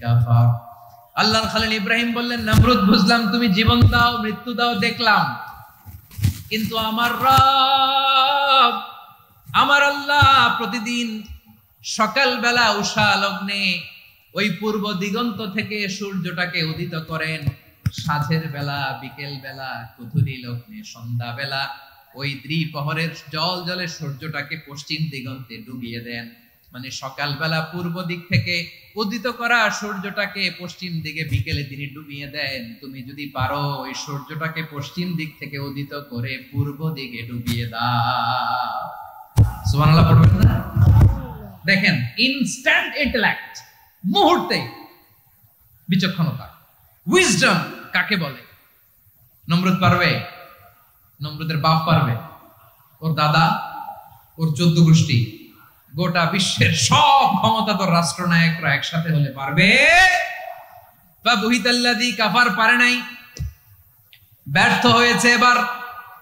كفر। আল্লাহর খলিল ইব্রাহিম বললেন, নমরুদ বুঝলাম তুমি জীবন দাও মৃত্যু দাও দেখলাম, কিন্তু আমার রব আমার আল্লাহ প্রতিদিন সকালবেলা উষা লগ্নে ওই পূর্ব দিগন্ত থেকে সূর্যটাকে উদিত করেন, সাঁঝের বেলা বিকেল বেলা কুথুরি লগ্নে সন্ধ্যা বেলা ওই দ্বিপ্রহরের জলে সূর্যটাকে পশ্চিম দিগন্তে ডুবিয়ে দেন। মানে সকালবেলা পূর্ব দিক থেকে উদিত করা সূর্যটাকে পশ্চিম দিকে বিকেলে তিনি ডুবিয়ে দেন। তুমি যদি পারো ওই সূর্যটাকে পশ্চিম দিক থেকে উদিত করে পূর্ব দিকে ডুবিয়ে দাও। সুবহানাল্লাহ পড়বেন না? দেখেন, ইনস্ট্যান্ট ইন্টেলেক্ট, মুহূর্তে বিচক্ষণতা, উইজডম কাকে বলে? নমরুদ পারবে? নমরুদের বাপ পারবে? ওর দাদা, ওর 14 গোষ্ঠী, গোটা বিশ্বের সব ক্ষমতাধর রাষ্ট্রনায়করা একসাথে হলে পারবে? ফাবুহিতাল্লাযী কাফার পারে নাই, ব্যর্থ হয়েছে। এবার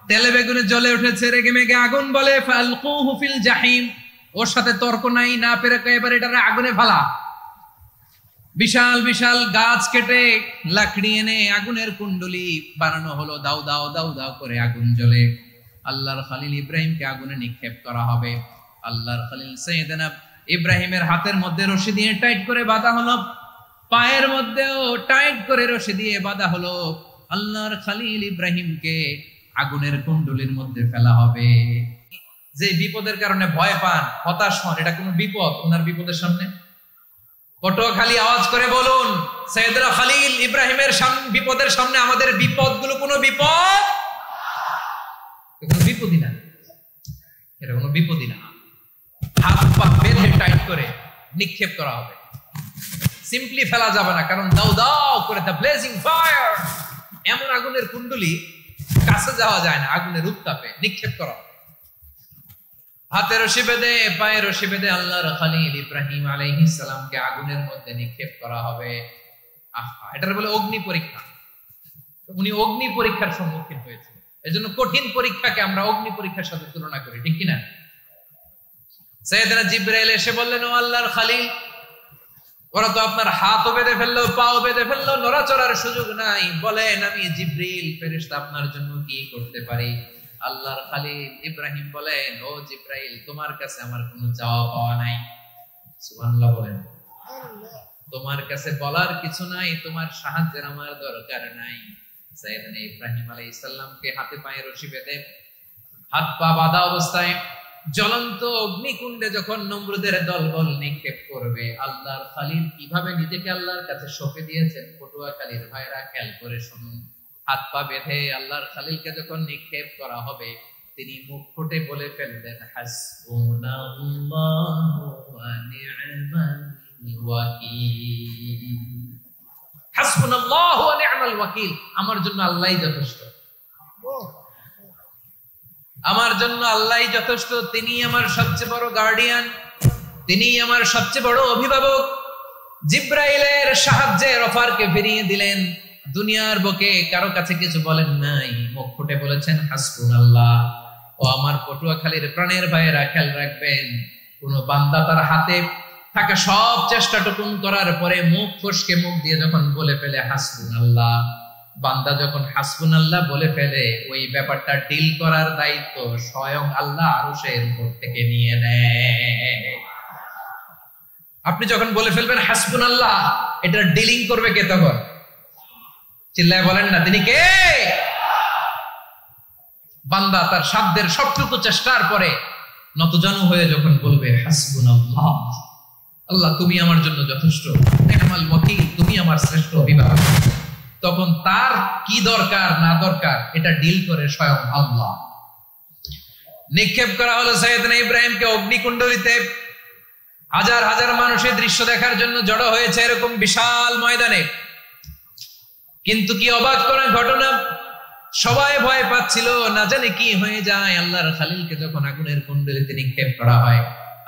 তেলে বেগুনে জ্বলে উঠেছে, রেগে মেগে আগুন বলে ফালকুহু ফিল জাহিম। ওর সাথে তর্ক নাই, না পেরে এবার এটারে আগুনে ফেলা। বিশাল বিশাল গাছ কেটে লাকড়ি এনে আগুনের কুণ্ডলি বানানো হলো, দাও দাও দাও দাও করে আগুন জ্বলে। আল্লাহর খলিল ইব্রাহিমকে আগুনে নিক্ষেপ করা হবে। আল্লাহর খলিল সাইয়েদনা ইব্রাহিমের হাতের মধ্যে রশি দিয়ে টাইট করে বাঁধা হলো, পায়ের মধ্যেও টাইট করে রশি দিয়ে বাঁধা হলো। আল্লাহর খলিল ইব্রাহিমকে আগুনের কুণ্ডলির মধ্যে ফেলা হবে। যে বিপদের কারণে ভয় পান, হতাশ হন, এটা কোন বিপদ ওনার বিপদের সামনে? পটুয়াখালী আওয়াজ করে বলুন, সাইয়েদনা খলিল ইব্রাহিমের বিপদের সামনে আমাদের বিপদগুলো কোনো বিপদ? কোনো বিপদই না, এটা কোনো বিপদই না। হাত পা বেঁধে টাইট করে নিক্ষেপ করা হবে, সিম্পলি ফেলা যাবে না, কারণ দাও দাও করে দ্য ব্লেজিং ফায়ার, এমন আগুনের কুণ্ডলি কাছে যাওয়া যায় না, আগুনের উত্তাপে নিক্ষেপ করা হবে। হাতে রশি বেঁধে পায়ে রশি বেঁধে আল্লাহর খলিল ইব্রাহিম আলাইহিস সালামকে আগুনের মধ্যে নিক্ষেপ করা হবে। আহা, এটার বলে অগ্নি পরীক্ষা। উনি অগ্নি পরীক্ষার সম্মুখীন হয়েছে, এজন্য কঠিন পরীক্ষাকে আমরা অগ্নি পরীক্ষার সাথে তুলনা করি, ঠিক কিনা? সাইয়েদনা জিবরাইল এসে বললেন, ও আল্লাহর খলিল, ওরা তো আপনার হাতও বেঁধে ফেললো, পাও বেঁধে ফেললো, নড়াচড়ার সুযোগ নাই, বলেন আমি জিবরিল ফেরেশতা আপনার জন্য কি করতে পারি? আল্লাহর খলিল ইব্রাহিম বলেন, ও জিবরাইল, তোমার কাছে আমার কোনো চাওয়া পাওয়া নাই। সুবহানাল্লাহ বলেন। তোমার কাছে বলার কিছু নাই, তোমার সাহায্যের আমার দরকার নাই। সাইয়েদনা ইব্রাহিম আলাইহিস সালামকে হাতে পায়ে রশি বেঁধে হাত পা বাঁধা অবস্থায় জ্বলন্ত অগ্নিকুণ্ডে যখন নমরুদের দলবল নিক্ষেপ করবে, আল্লাহর খলিল কিভাবে নিজেকে আল্লাহর কাছে সঁপে দিয়েছেন, পটুয়াখালীর ভাইরা খেয়াল করে শুনুন। হাত পা বেঁধে আল্লাহর খলিলকে যখন নিক্ষেপ করা হবে, তিনি মুখ ফুটে বলে ফেললেন, হাসবুনাল্লাহু ওয়া নি'মাল ওয়াকিল। হাসবুনাল্লাহু ওয়া নি'মাল ওয়াকিল, আমার জন্য আল্লাহই যথেষ্ট, আমার জন্য আল্লাহই যথেষ্ট। তিনি আমার সবচেয়ে বড় গার্ডিয়ান, তিনি আমার সবচেয়ে বড় অভিভাবক। জিবরাইলের সাহায্যে অফারকে ফিরিয়ে দিলেন, দুনিয়ার বুকে কারো কাছে কিছু বলেন নাই, মুখ ফুটে বলেছেন হাসবুনাল্লাহ। ও আমার পটুয়াখালীর প্রাণের ভাইয়েরা, খেয়াল রাখবেন, কোন বান্দা তার হাতে থাকা সব চেষ্টাটুকুন করার পরে মুখ ফসকে মুখ দিয়ে যখন বলে ফেলে হাসবুনাল্লাহ, বান্দা যখন হাসবুনাল্লাহ বলে ফেলে, ওই ব্যাপারটা ডিল করার দায়িত্ব স্বয়ং আল্লাহ আরশের উপর থেকে নিয়ে নেয়। আপনি যখন বলে ফেলবেন হাসবুনাল্লাহ, এটা ডিলিং করবে কে তখন? চিল্লায় বলেন না, তিনি কে? বান্দা তার সাধ্যের সবটুকু চেষ্টার পরে নতজানু হয়ে যখন বলবে হাসবুনাল্লাহ, আল্লাহ তুমি আমার জন্য যথেষ্ট, নি'মাল ওয়াকিল, তুমি আমার শ্রেষ্ঠ অভিভাবক, তখন তার কি দরকার না দরকার এটা ডিল করে স্বয়ং আল্লাহ। নিক্ষেপ করা হলো সাইয়েদনা ইব্রাহিমকে অগ্নিকুণ্ডলিতে। হাজার হাজার মানুষের দৃশ্য দেখার জন্য জড়ো হয়েছে এরকম বিশাল ময়দানে। কিন্তু কি অবাক করার ঘটনা, সবাই ভয় পাচ্ছিল, না জানে কি হয়ে যায়। আল্লাহর খালিলকে যখন আগুনের কুণ্ডলিতে নিক্ষেপ করা হয়,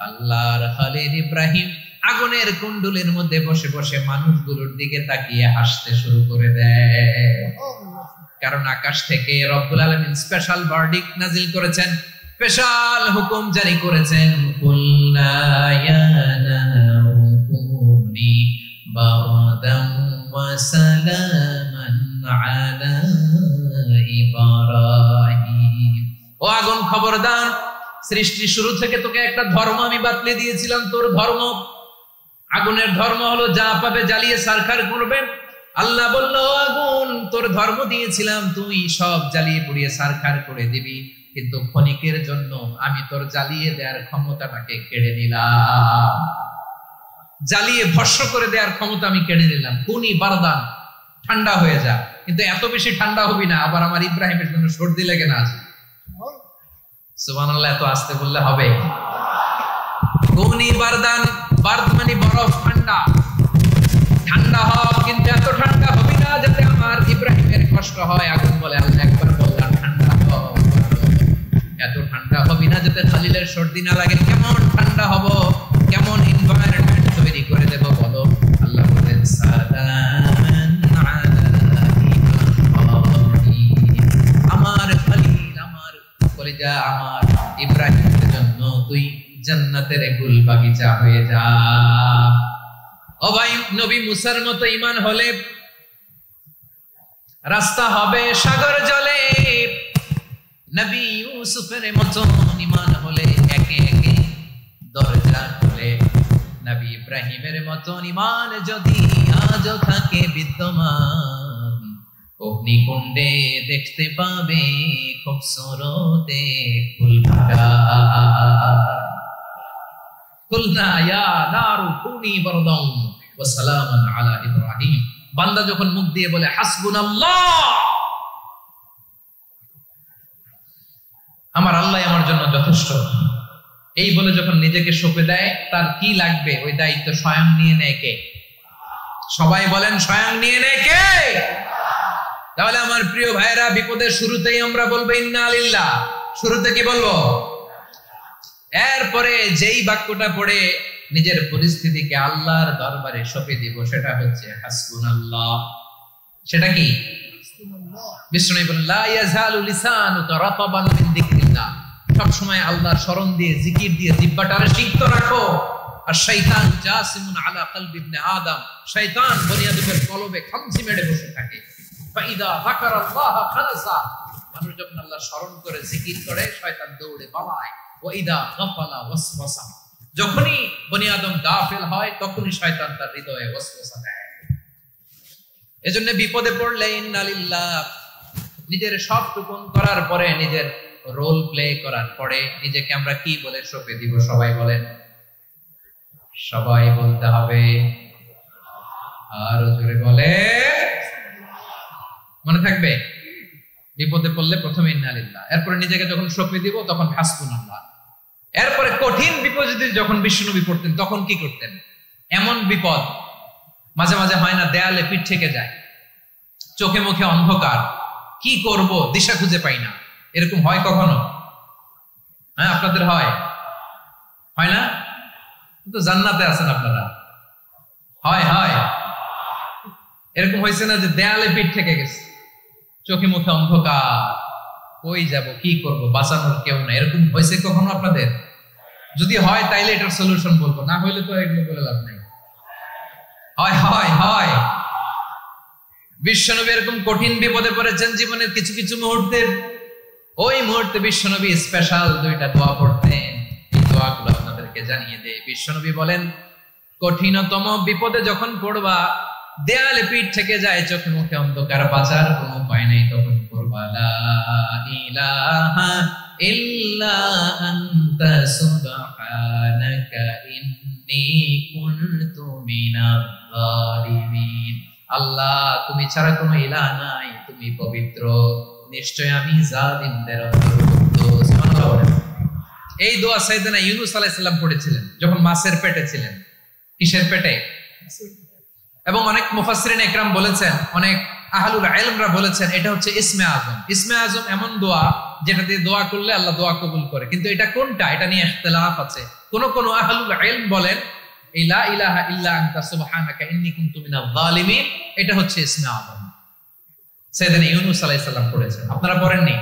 আল্লাহর খালিল ইব্রাহিম আগুনের কুণ্ডলের মধ্যে বসে বসে মানুষগুলোর দিকে তাকিয়ে হাসতে শুরু করে দেয়। কারণ আকাশ থেকে রব্বুল আলামিন স্পেশাল ভার্ডিক্ট নাজিল করেছেন, স্পেশাল হুকুম জারি করেছেন, কুল্লা ইয়া নারু কুনি বারদান ওয়া সালামান আলা ইব্রাহিম। ও আগুন, খবরদার, সৃষ্টির শুরু থেকে তোকে একটা ধর্ম আমি বাতলে দিয়েছিলাম। তোর ধর্ম, আগুনের ধর্ম হলো যা পাবে জ্বালিয়ে সারখার করবে। আল্লাহ বলল, আগুন, তোর ধর্ম দিয়েছিলাম, তুই সব জ্বালিয়ে পুড়িয়ে সারখার করে দিবি, কিন্তু ক্ষণিকের জন্য আমি তোর জ্বালিয়ে দেওয়ার ক্ষমতাটাকে কেড়ে নিলাম। জ্বালিয়ে ভস্ম করে দেওয়ার ক্ষমতা আমি কেড়ে নিলাম। কুনি বারদান, ঠান্ডা হয়ে যা, কিন্তু এত বেশি ঠান্ডা হবি না আবার আমার ইব্রাহিমের জন্য সর্দি লেগে না আছে। সুবহানাল্লাহ, এত আস্তে বললে হবে? কুনি বারদান, বারদ মানে বরফ, ঠান্ডা। ঠান্ডা হও, কিন্তু এত ঠান্ডা হবি না যাতে আমার ইব্রাহিমের কষ্ট হয়। আগুন বলে, আল্লাহ একবার বললাম ঠান্ডা হও, এত ঠান্ডা হবি না যাতে খালিলের সর্দি না লাগে। কেমন ঠান্ডা হব, কেমন এনভায়রনমেন্ট তৈরি করে দেব বলো? আল্লাহ বলেন, সালামান আলা ইব্রাহিম, আমার খালিল, আমার কলিজা, আমার ইব্রাহিমের জন্য তুই জান্নাতের গুল বাগিচা হয়ে যা। ও ভাই, নবী মুসার মতো ঈমান হলে রাস্তা হবে সাগর জলে, নবী ইউসুফের মতো ঈমান হলে একে একে দরজা খুলে, নবী ইব্রাহিমের মতো ঈমান যদি আজও থাকে বিদ্যমান, অগ্নিকুণ্ডে দেখতে পাবে খুবসুরতে ফুলফাটা। কুলনা ইয়া নারু কুনি বারদান ওয়া সালামান আলা ইব্রাহিম। বান্দা যখন মুখ দিয়ে বলে হাসবুনাল্লাহ, আমার আল্লাহ আমার জন্য যথেষ্ট, এই বলে যখন নিজেকে সঁপে দেয়, তার কি লাগবে ওই দায়িত্ব স্বয়ং নিয়ে নেয় কে? সবাই বলেন, স্বয়ং নিয়ে নেয় কে? তাহলে আমার প্রিয় ভাইরা, বিপদের শুরুতেই আমরা বলবো ইন্না লিল্লাহ। শুরুতে কি বলবো? এরপরে যেই বাক্যটা পড়ে নিজের পরিস্থিতিকে আল্লাহর দরবারে সঁপে দিব, সেটা হচ্ছে হাসবুনাল্লাহ। সেটা কি? বিষ্ণু বলেন, লা ইয়াজালু লিসানুকা রাতাবান মিন যিকরিল্লাহ। সব সময় আল্লাহর স্মরণ দিয়ে, জিকির দিয়ে জিহ্বাটারে সিক্ত রাখো। আর শয়তান জাসিমুন আলা কলবি ইবনে আদম, শয়তান বনি আদমের কলবে খামচি মেরে বসে থাকে। ফাইদা যাকারাল্লাহ খালাসা, মানুষ যখন আল্লাহর স্মরণ করে জিকির করে, শয়তান দৌড়ে পালায়। ওয়াইদা গাফালা ওয়াসওয়াসা, যখনই বনি আদম গাফিল হয়, তখনই শয়তান তার হৃদয়ে ওয়াসওয়াসা দেয়। এজন্য বিপদে পড়লে ইন্না লিল্লাহ, নিজের সব টুকুন করার পরে, নিজের রোল প্লে করার পরে নিজেকে আমরা কি বলে সঁপে দিব? সবাই বলেন, সবাই বলতে হবে, আরো জোরে বলে, মনে থাকবে? বিপদে পড়লে প্রথমে ইন্না লিল্লাহ, এরপরে নিজেকে যখন সঁপে দিব তখন হাসবুনাল্লাহ। এরপরে কঠিন বিপদ যদি যখন বিশ্বনবী পড়তেন, তখন কি করতেন? এমন বিপদ মাঝে মাঝে হয় না, দেয়ালে পিঠ থেকে যায়, চোখে মুখে অন্ধকার, কি করব দিশা খুঁজে পাই না, এরকম হয় কখনো? হ্যাঁ, আপনাদের হয়? হয় না? তো জান্নাতে আছেন আপনারা। হয় হয়, এরকম হয়েছে না যে দেয়ালে পিঠ থেকে গেছে, চোখে মুখে অন্ধকার, কই যাব, কি করব, বাঁচানোর কেউ না, এরকম হয়েছে কখনো আপনাদের? যদি হয় তাইলে এটার সলিউশন বলবো, না হইলে তো এগুলো বলে লাভ নাই। হয় হয় হয়, বিশ্বনবী এরকম কঠিন বিপদে পড়েছেন জীবনের কিছু কিছু মুহূর্তে। ওই মুহূর্তে বিশ্বনবী স্পেশাল দুইটা দোয়া পড়তেন। এই দোয়াগুলো আপনাদেরকে জানিয়ে দেয়। বিশ্বনবী বলেন, কঠিনতম বিপদে যখন পড়বা, দেয়ালে পিঠ থেকে যায়, চোখে মুখে অন্ধকার, বাঁচার কোনো উপায় নেই, তখন পড়বা লা ইলাহা ইল্লা আনতা সুবহানাকা ইন্নী কুনতু মিনাজ জালিমিন। আল্লাহ, তুমি ছাড়া কোনো ইলাহ নাই, তুমি পবিত্র, নিশ্চয় আমি জালিমদের অন্তর্ভুক্ত। সুবহানাল্লাহ বলেন। এই দোয়া সাইয়েদনা ইউনূস আলাইহিস সালাম পড়েছিলেন যখন মাছের পেটে ছিলেন। কিসের পেটে? এবং অনেক মুফাসসিরিন একরাম বলেছেন, অনেক আহলুল ইলমরা বলেছেন এটা হচ্ছে ইসমে আজম। ইসমে আজম এমন দোয়া যেটা দিয়ে দোয়া করলে আল্লাহ দোয়া কবুল করে, কিন্তু এটা কোনটা এটা নিয়ে ইখতিলাফ আছে। কোন আহলুল ইলম বলেন এই লা ইলাহা ইল্লা আনতা সুবহানাকা ইন্নী কুনতু মিনাজ জালিমিন এটা হচ্ছে ইসমে আজম। সাইয়েদনা ইউনূস আলাইহিস সালাম পড়েছেন, আপনারা পড়েননি?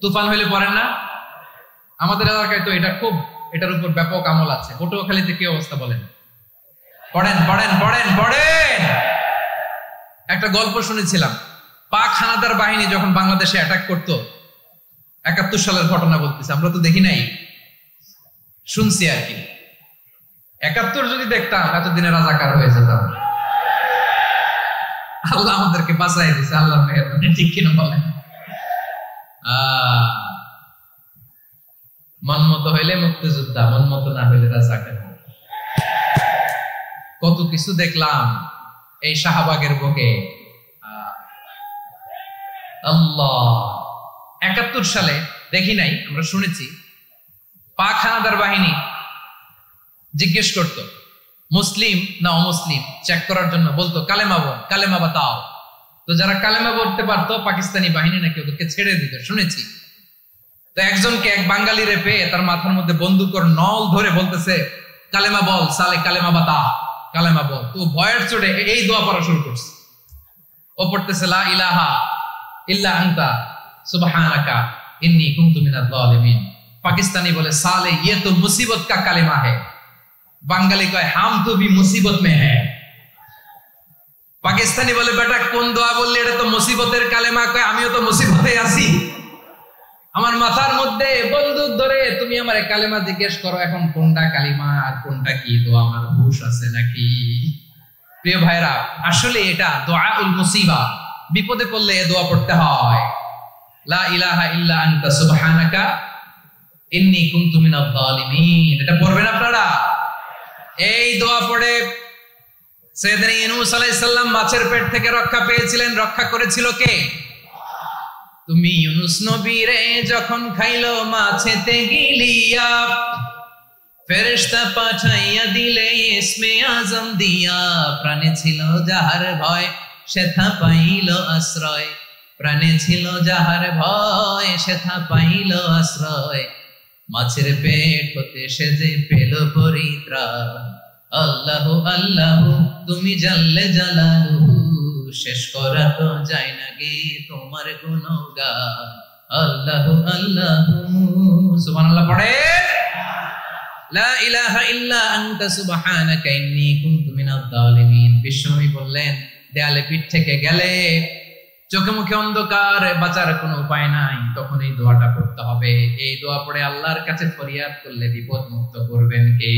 তুফান হইলে পড়েন না? আমাদের এলাকায় তো এটা খুব, এটার উপর ব্যাপক আমল আছে। পটুয়াখালীতে কি অবস্থা বলেন? পড়েন পড়েন পড়েন পড়েন। একটা গল্প শুনেছিলাম, পাক হানাদার বাহিনী যখন বাংলাদেশে অ্যাটাক করত, ৭১ সালের ঘটনা বলতেছে, আমরা তো দেখি নাই, শুনছি আর কি। ৭১ যদি দেখতাম এতদিনে রাজাকার হয়ে যেতাম। আল্লাহ আমাদেরকে বাঁচাই দিয়েছে, আল্লাহর মেহেরবানি, ঠিক কিনা বলেন? মন মতো হইলে মুক্তিযোদ্ধা, মন মতো না হইলে রাজাকার। কত কিছু দেখলাম এই শাহবাগের বুকে। আল্লাহ ৭১ সালে দেখি নাই, আমরা শুনেছি পাক হানাদার বাহিনী জিজ্ঞেস করত মুসলিম না অমুসলিম চেক করার জন্য, বলতো কালেমা বল, কালেমা বাতাও। তো যারা কালেমা বলতে পারতো পাকিস্তানি বাহিনী নাকি ওদেরকে ছেড়ে দিত, শুনেছি। তো একজনকে, এক বাঙালিরে পেয়ে তার মাথার মধ্যে বন্দুকর নল ধরে বলতেছে কালেমা বল সালে, কালেমা বাতা, কালেমা বল। তো ভয়ের চোটে এই দোয়া পড়া শুরু করছে। ও পড়তেছে লা ইলাহা ইল্লা আনতা সুবহানাকা ইন্নী কুনতু মিনাজ জালিমিন। পাকিস্তানি বলে সালে ये तो मुसीबत का কালেমা है, বাঙালি কয় হাম তো ভি মুসিবত মে হ্যায়। পাকিস্তানি বলে বেটা কোন দোয়া বললি, এটা তো মুসিবতের কালেমা। কয় আমিও তো মুসিবতে আছি, আমার মাথার মধ্যে বন্দুক ধরে তুমি আমার কালেমা জিজ্ঞেস করো, এখন কোনটা কালিমা আর কোনটা কি দোয়া, আমার হুঁশ আছে নাকি? প্রিয় ভাইরা, আসলে এটা দুআউল মুসিবা, বিপদে পড়লে এই দোয়া পড়তে হয়। লা ইলাহা ইল্লা আনতা সুবহানাকা ইন্নী কুনতু মিনাজ জালিমিন, এটা পড়বেন আপনারা। এই দোয়া পড়ে সাইয়েদনা ইউনূস আলাইহিস সালাম মাছের পেট থেকে রক্ষা পেয়েছিলেন। রক্ষা করেছিল কে? তুমি ইউনূস নবীরে যখন খাইলো মাছেতে গিলিয়া, ফেরেশতা পাঠাইয়া দিলে ইসমে আজম দিয়া। প্রাণে ছিল যাহার ভয় সেথা পাইল আশ্রয়, প্রাণে ছিল যাহার ভয় সেথা পাইল আশ্রয়। মাছের পেট হতে সে যে পেল পরিত্রাণ। আল্লাহু আল্লাহু তুমি জাল্লে জালালুহু, শেষ করা তো যায় না গে তোমার গুণগান। আল্লাহু আল্লাহু সুবহানাল্লাহ পড়ে। লা ইলাহা ইল্লা আনতা সুবহানাকা ইন্নী কুনতু মিনাজ জালিমিন। বিশ্বনবী বললেন দেয়ালে পিঠ থেকে গেলে, চোখে মুখে অন্ধকার, বাঁচার কোনো উপায় নাই, তখন এই দোয়াটা পড়তে হবে। এই দোয়া পড়ে আল্লাহর কাছে ফরিয়াদ করলে বিপদ মুক্ত করবেন কে?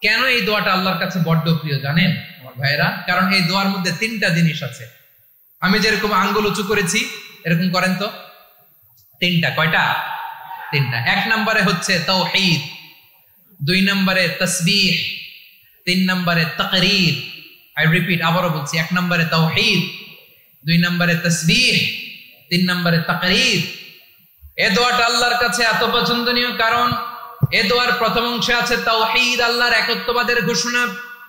কেন এই দোয়াটা আল্লাহর কাছে বড্ড প্রিয় জানেন আমার ভাইরা? কারণ এই দোয়ার মধ্যে 3টা জিনিস আছে। আমি যেরকম আঙ্গুল উঁচু করেছি এরকম করেন তো। 3টা। কয়টা? 3টা। 1 নম্বরে হচ্ছে তাওহীদ, 2 নম্বরে তাসবিহ, 3 নম্বরে তাকরীর। আই রিপিট, আবারও বলছি, 1 নম্বরে তাওহীদ, 2 নম্বরে তাসবিহ, 3 নম্বরে তাকরীর। এই দোয়াটা আল্লাহর কাছে এত পছন্দনীয় কারণ এই দোয়ার প্রথম অংশে আছে তাওহীদ, আল্লাহর একত্ববাদের ঘোষণা।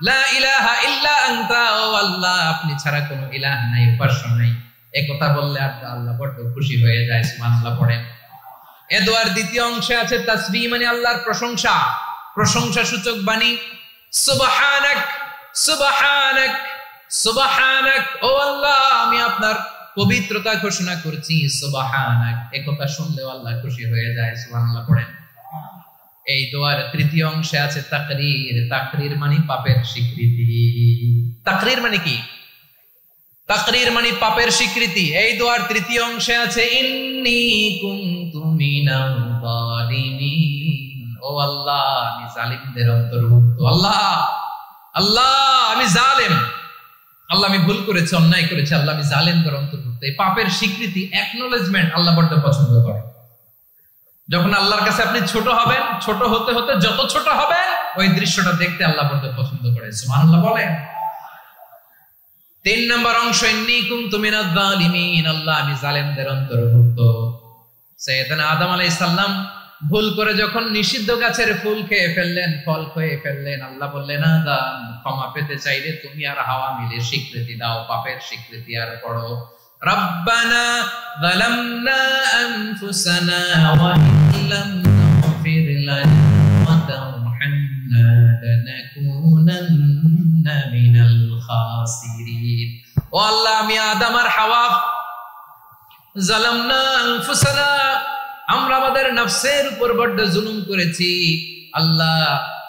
লা ইলাহা ইল্লা আনতা, ও আল্লাহ আপনি ছাড়া কোনো ইলাহ নাই, উপাস্য নাই। এই কথা বললে আল্লাহ বড় খুশি হয়ে যায়, সুবহানাল্লাহ পড়েন। এই দোয়ার দ্বিতীয় অংশে আছে তাসবিহ, মানে আল্লাহর প্রশংসা, প্রশংসা সূচক বাণী। সুবহানাক সুবহানাক সুবহানাক, ও আল্লাহ আমি আপনার পবিত্রতা ঘোষণা করছি, সুবহানাক। এই কথা শুনলেও আল্লাহ খুশি হয়ে যায়, সুবহানাল্লাহ পড়েন। এই দোয়ার তৃতীয় অংশে আছে তাকরীর, তাকরীর মানে পাপের স্বীকৃতি। তাকরীর মানে কি? তাকরীর মানে পাপের স্বীকৃতি। এই দোয়ার তৃতীয় অংশে আছে ইন্নী কুনতু মিনাল জালিমিন, ও আল্লাহ আমি জালিমদের অন্তর্ভুক্ত। আল্লাহ আল্লাহ আমি জালেম, আল্লাহ আমি ভুল করেছি, অন্যায় করেছি, আল্লাহ আমি জালেমদের অন্তর্ভুক্ত। এই পাপের স্বীকৃতি, অ্যাকনোলেজমেন্ট আল্লাহ বড় পছন্দ করে। যখন আল্লাহর কাছে আপনি ছোট হবেন, ছোট হতে হতে যত ছোট হবেন ওই দৃশ্যটা দেখতে আল্লাহ বড় পছন্দ করে, সুবহানাল্লাহ বলেন। 3 নম্বর অংশ ইন্নী কুনতু মিনাজ জালিমিন, আল্লাহ আমি জালেমদের অন্তর্ভুক্ত। সাইয়েদনা আদম আলাইহিস সালাম ভুল করে যখন নিষিদ্ধ গাছের ফুল খেয়ে ফেললেন, ফল খেয়ে ফেললেন, আল্লাহ বললেন আদম ক্ষমা পেতে চাইলে তুমি আর হাওয়া মিলে স্বীকৃতি দাও, পাপের স্বীকৃতি আর পড়ো রব্বানা যালামনা আনফুসানা ওয়া ইল্লাম তাগফির লানা ওয়া তারহামনা লানাকুনান্না মিনাল খাসিরিন। ও আল্লাহ, আমি আদম আর হাওয়া যালামনা আনফুসানা, আমরা আমাদের নফসের উপর বড় জুলুম করেছি। আল্লাহ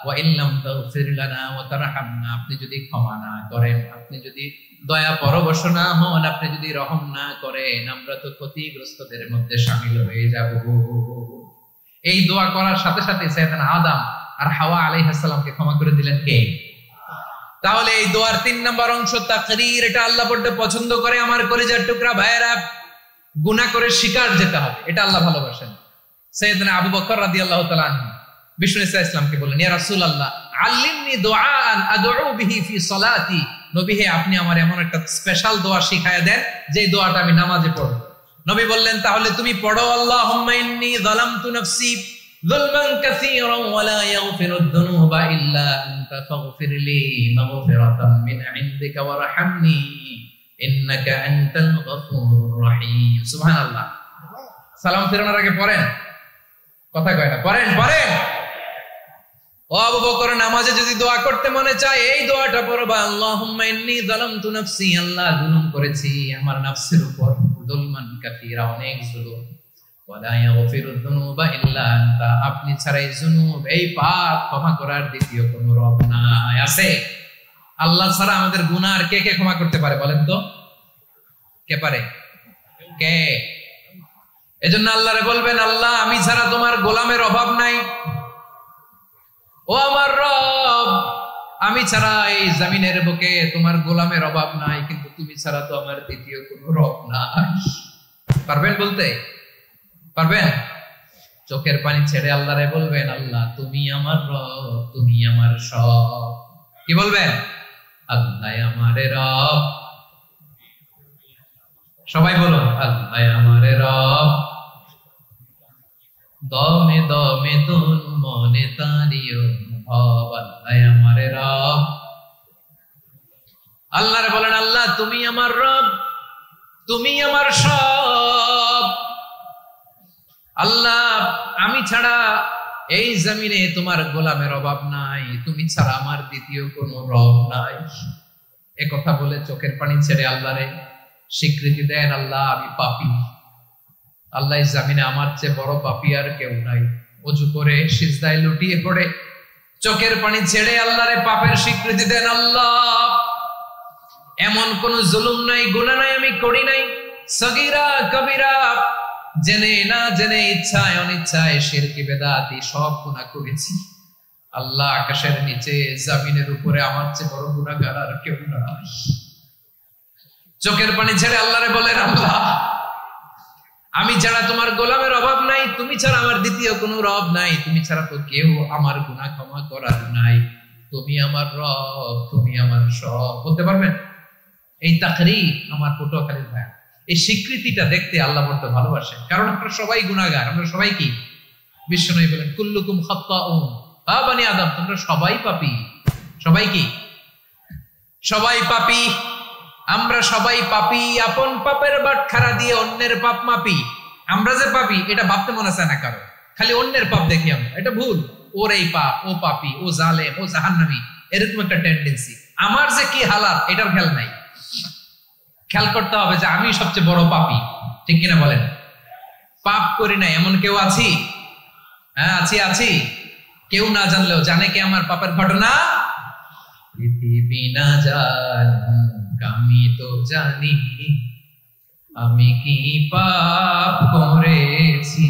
ওয়া ইল্লাম তাগফির লানা ওয়া তারহামনা, আপনি যদি ক্ষমা না করেন, আপনি যদি দয়া পরবশ না হন, আপনি যদি রহম না করেন, আমরা তো ক্ষতিগ্রস্তদের মধ্যে শামিল হয়ে যাব। এই দোয়া করার সাথে সাথে সাইয়েদনা আদম আর হাওয়া আলাইহিস সালামকে ক্ষমা করে দিলেন কে? তাহলে এই দোয়ার 3 নম্বর অংশ তাকরীর, এটা আল্লাহ বড় পছন্দ করে। আমার কলিজার টুকরা ভাইয়েরা, গুনাহ করে শিকার যেতে হবে, এটা আল্লাহ ভালোবাসেন। সাইয়েদনা আবু বকর রাদিয়াল্লাহু তাআলা আনহু বিষ্ণু ইসলামকে বললেন, ইয়া রাসূলুল্লাহ আল্লিমনি দুআআন আদউ বিহি ফি সালাতি, নবী হে আপনি আমার এমন একটা স্পেশাল দোয়া শিখায়া দেন যে দোয়াটা আমি নামাজে পড়ব। নবী বললেন, তাহলে তুমি পড়ো আল্লাহুম্মা ইন্নী যালামতু নাফসি যুলমান কাসীরান ওয়া লা ইয়াগফিরুদ যুনুবা ইল্লা আনতা ফাগফিরলি মাগফিরাতাম মিন ইনদিকা ওয়ারহামনি ইন্নাকা আনতাল গফুরুর রহিম। সুবহানাল্লাহ। সালাম ফেরানোর আগে পড়েন, কথা কয় না, পড়েন পড়েন। ও আবু বকর, নামাজে যদি দোয়া করতে মনে চায় এই দোয়াটা পড়বা, আল্লাহুম্মা ইন্নী যালামতু নাফসি, আল্লাহ জুলুম করেছি আমার নফসের উপর, যুলমান কাসীরা, অনেক জুলুম, ওয়া লা ইয়াগফিরুদ যুনুবা ইল্লা আনতা, আপনি ছাড়া এই জুনুব, এই পাপ ক্ষমা করার দ্বিতীয় কোনো রব নাই। আছে? আল্লাহ ছাড়া আমাদের গুনাহ আর কে কে ক্ষমা করতে পারে বলেন তো? কে পারে? কে? এজন্য আল্লাহরে বলবেন, আল্লাহ আমি ছাড়া তোমার গোলামের অভাব নাই, ও আমার রব আমি ছাড়া এই জমিনের বুকে তোমার গোলামের অভাব নাই, কিন্তু তুমি ছাড়া তো আমার দ্বিতীয় কোনো রব নাই। পারবেন বলতে? পারবেন? চোখের পানি ছেড়ে আল্লাহরে বলবেন, আল্লাহ তুমি আমার রব, তুমি আমার সব। কি বলবেন? আল্লাহ আমারে রব। সবাই বলুন, আল্লাহ আমারে রব, দমে দমে তুন মনে তারিও ভাব, আল্লাহ আমারে রব। আল্লাহরে বলেন, আল্লাহ তুমি আমার রব, তুমি আমার সব। আল্লাহ আমি ছাড়া এই জমিনে তোমার গোলামের অভাব নাই, তুমি ছাড়া আমার দ্বিতীয় কোনো রব নাই। এ কথা বলে চোখের পানি ছেড়ে আল্লাহরে স্বীকৃতি দেন, আল্লাহ আমি পাপী, আল্লাহ এই জমিনে আমার চেয়ে বড় পাপী আর কেউ নাই। ওযু করে সিজদায় লুটিয়ে পড়ে চোখের পানি ছেড়ে আল্লাহরে পাপের স্বীকৃতি দেন, আল্লাহ এমন কোন জুলুম নাই, গুনাহ নাই আমি করি নাই, সগীরা কবিরা, জেনে না জেনে, ইচ্ছায় অনিচ্ছায়, শিরকি বেদাতি সব গুনাহ করেছি। আল্লাহ আকাশের নিচে জমিনের উপরে আমার চেয়ে বড় গুনাহগার আর কেউ নাই। চোখের পানি ছেড়ে আল্লাহরে বলেন, আল্লাহ আমি ছাড়া তোমার গোলামের অভাব নাই, তুমি ছাড়া আমার দ্বিতীয় কোনো রব নাই, তুমি ছাড়া তো কেউ আমার গুনাহ ক্ষমা করার নাই, তুমি আমার রব, তুমি আমার সব। বলতে পারবেন? এই তাকরীর আমার পটুয়াখালীর ভাই, এই স্বীকৃতিটা দেখতে আল্লাহ বড় ভালোবাসে, কারণ আমরা সবাই গুনাহগার, আমরা সবাই কি? বিশ্বনবী বলেন, কুল্লুকুম খাত্তাউন, হা বনি আদম তোমরা সবাই পাপী। সবাই কি? সবাই পাপী। আমরা সবাই পাপী, আপন পাপের বাটখারা দিয়ে অন্যের পাপ মাপি। আমরা যে পাপী এটা ভাবতে মনে চায় না কারো, খালি অন্যের পাপ দেখি আমরা, এটা ভুল। ওর এই পাপ, ও পাপী, ও জালেম, ও জাহান্নামী, এরকম একটা টেন্ডেন্সি। আমার যে কি হালাত এটার খেয়াল নাই। খেয়াল করতে হবে যে আমি সবচেয়ে বড় পাপী, ঠিক কিনা বলেন? পাপ করি না এমন কেউ আছি? হ্যাঁ আছি, আছি। কেউ না জানলেও জানে কে আমার পাপের ঘটনা? পৃথিবী না জান আমি তো জানি আমি কি পাপ করেছি।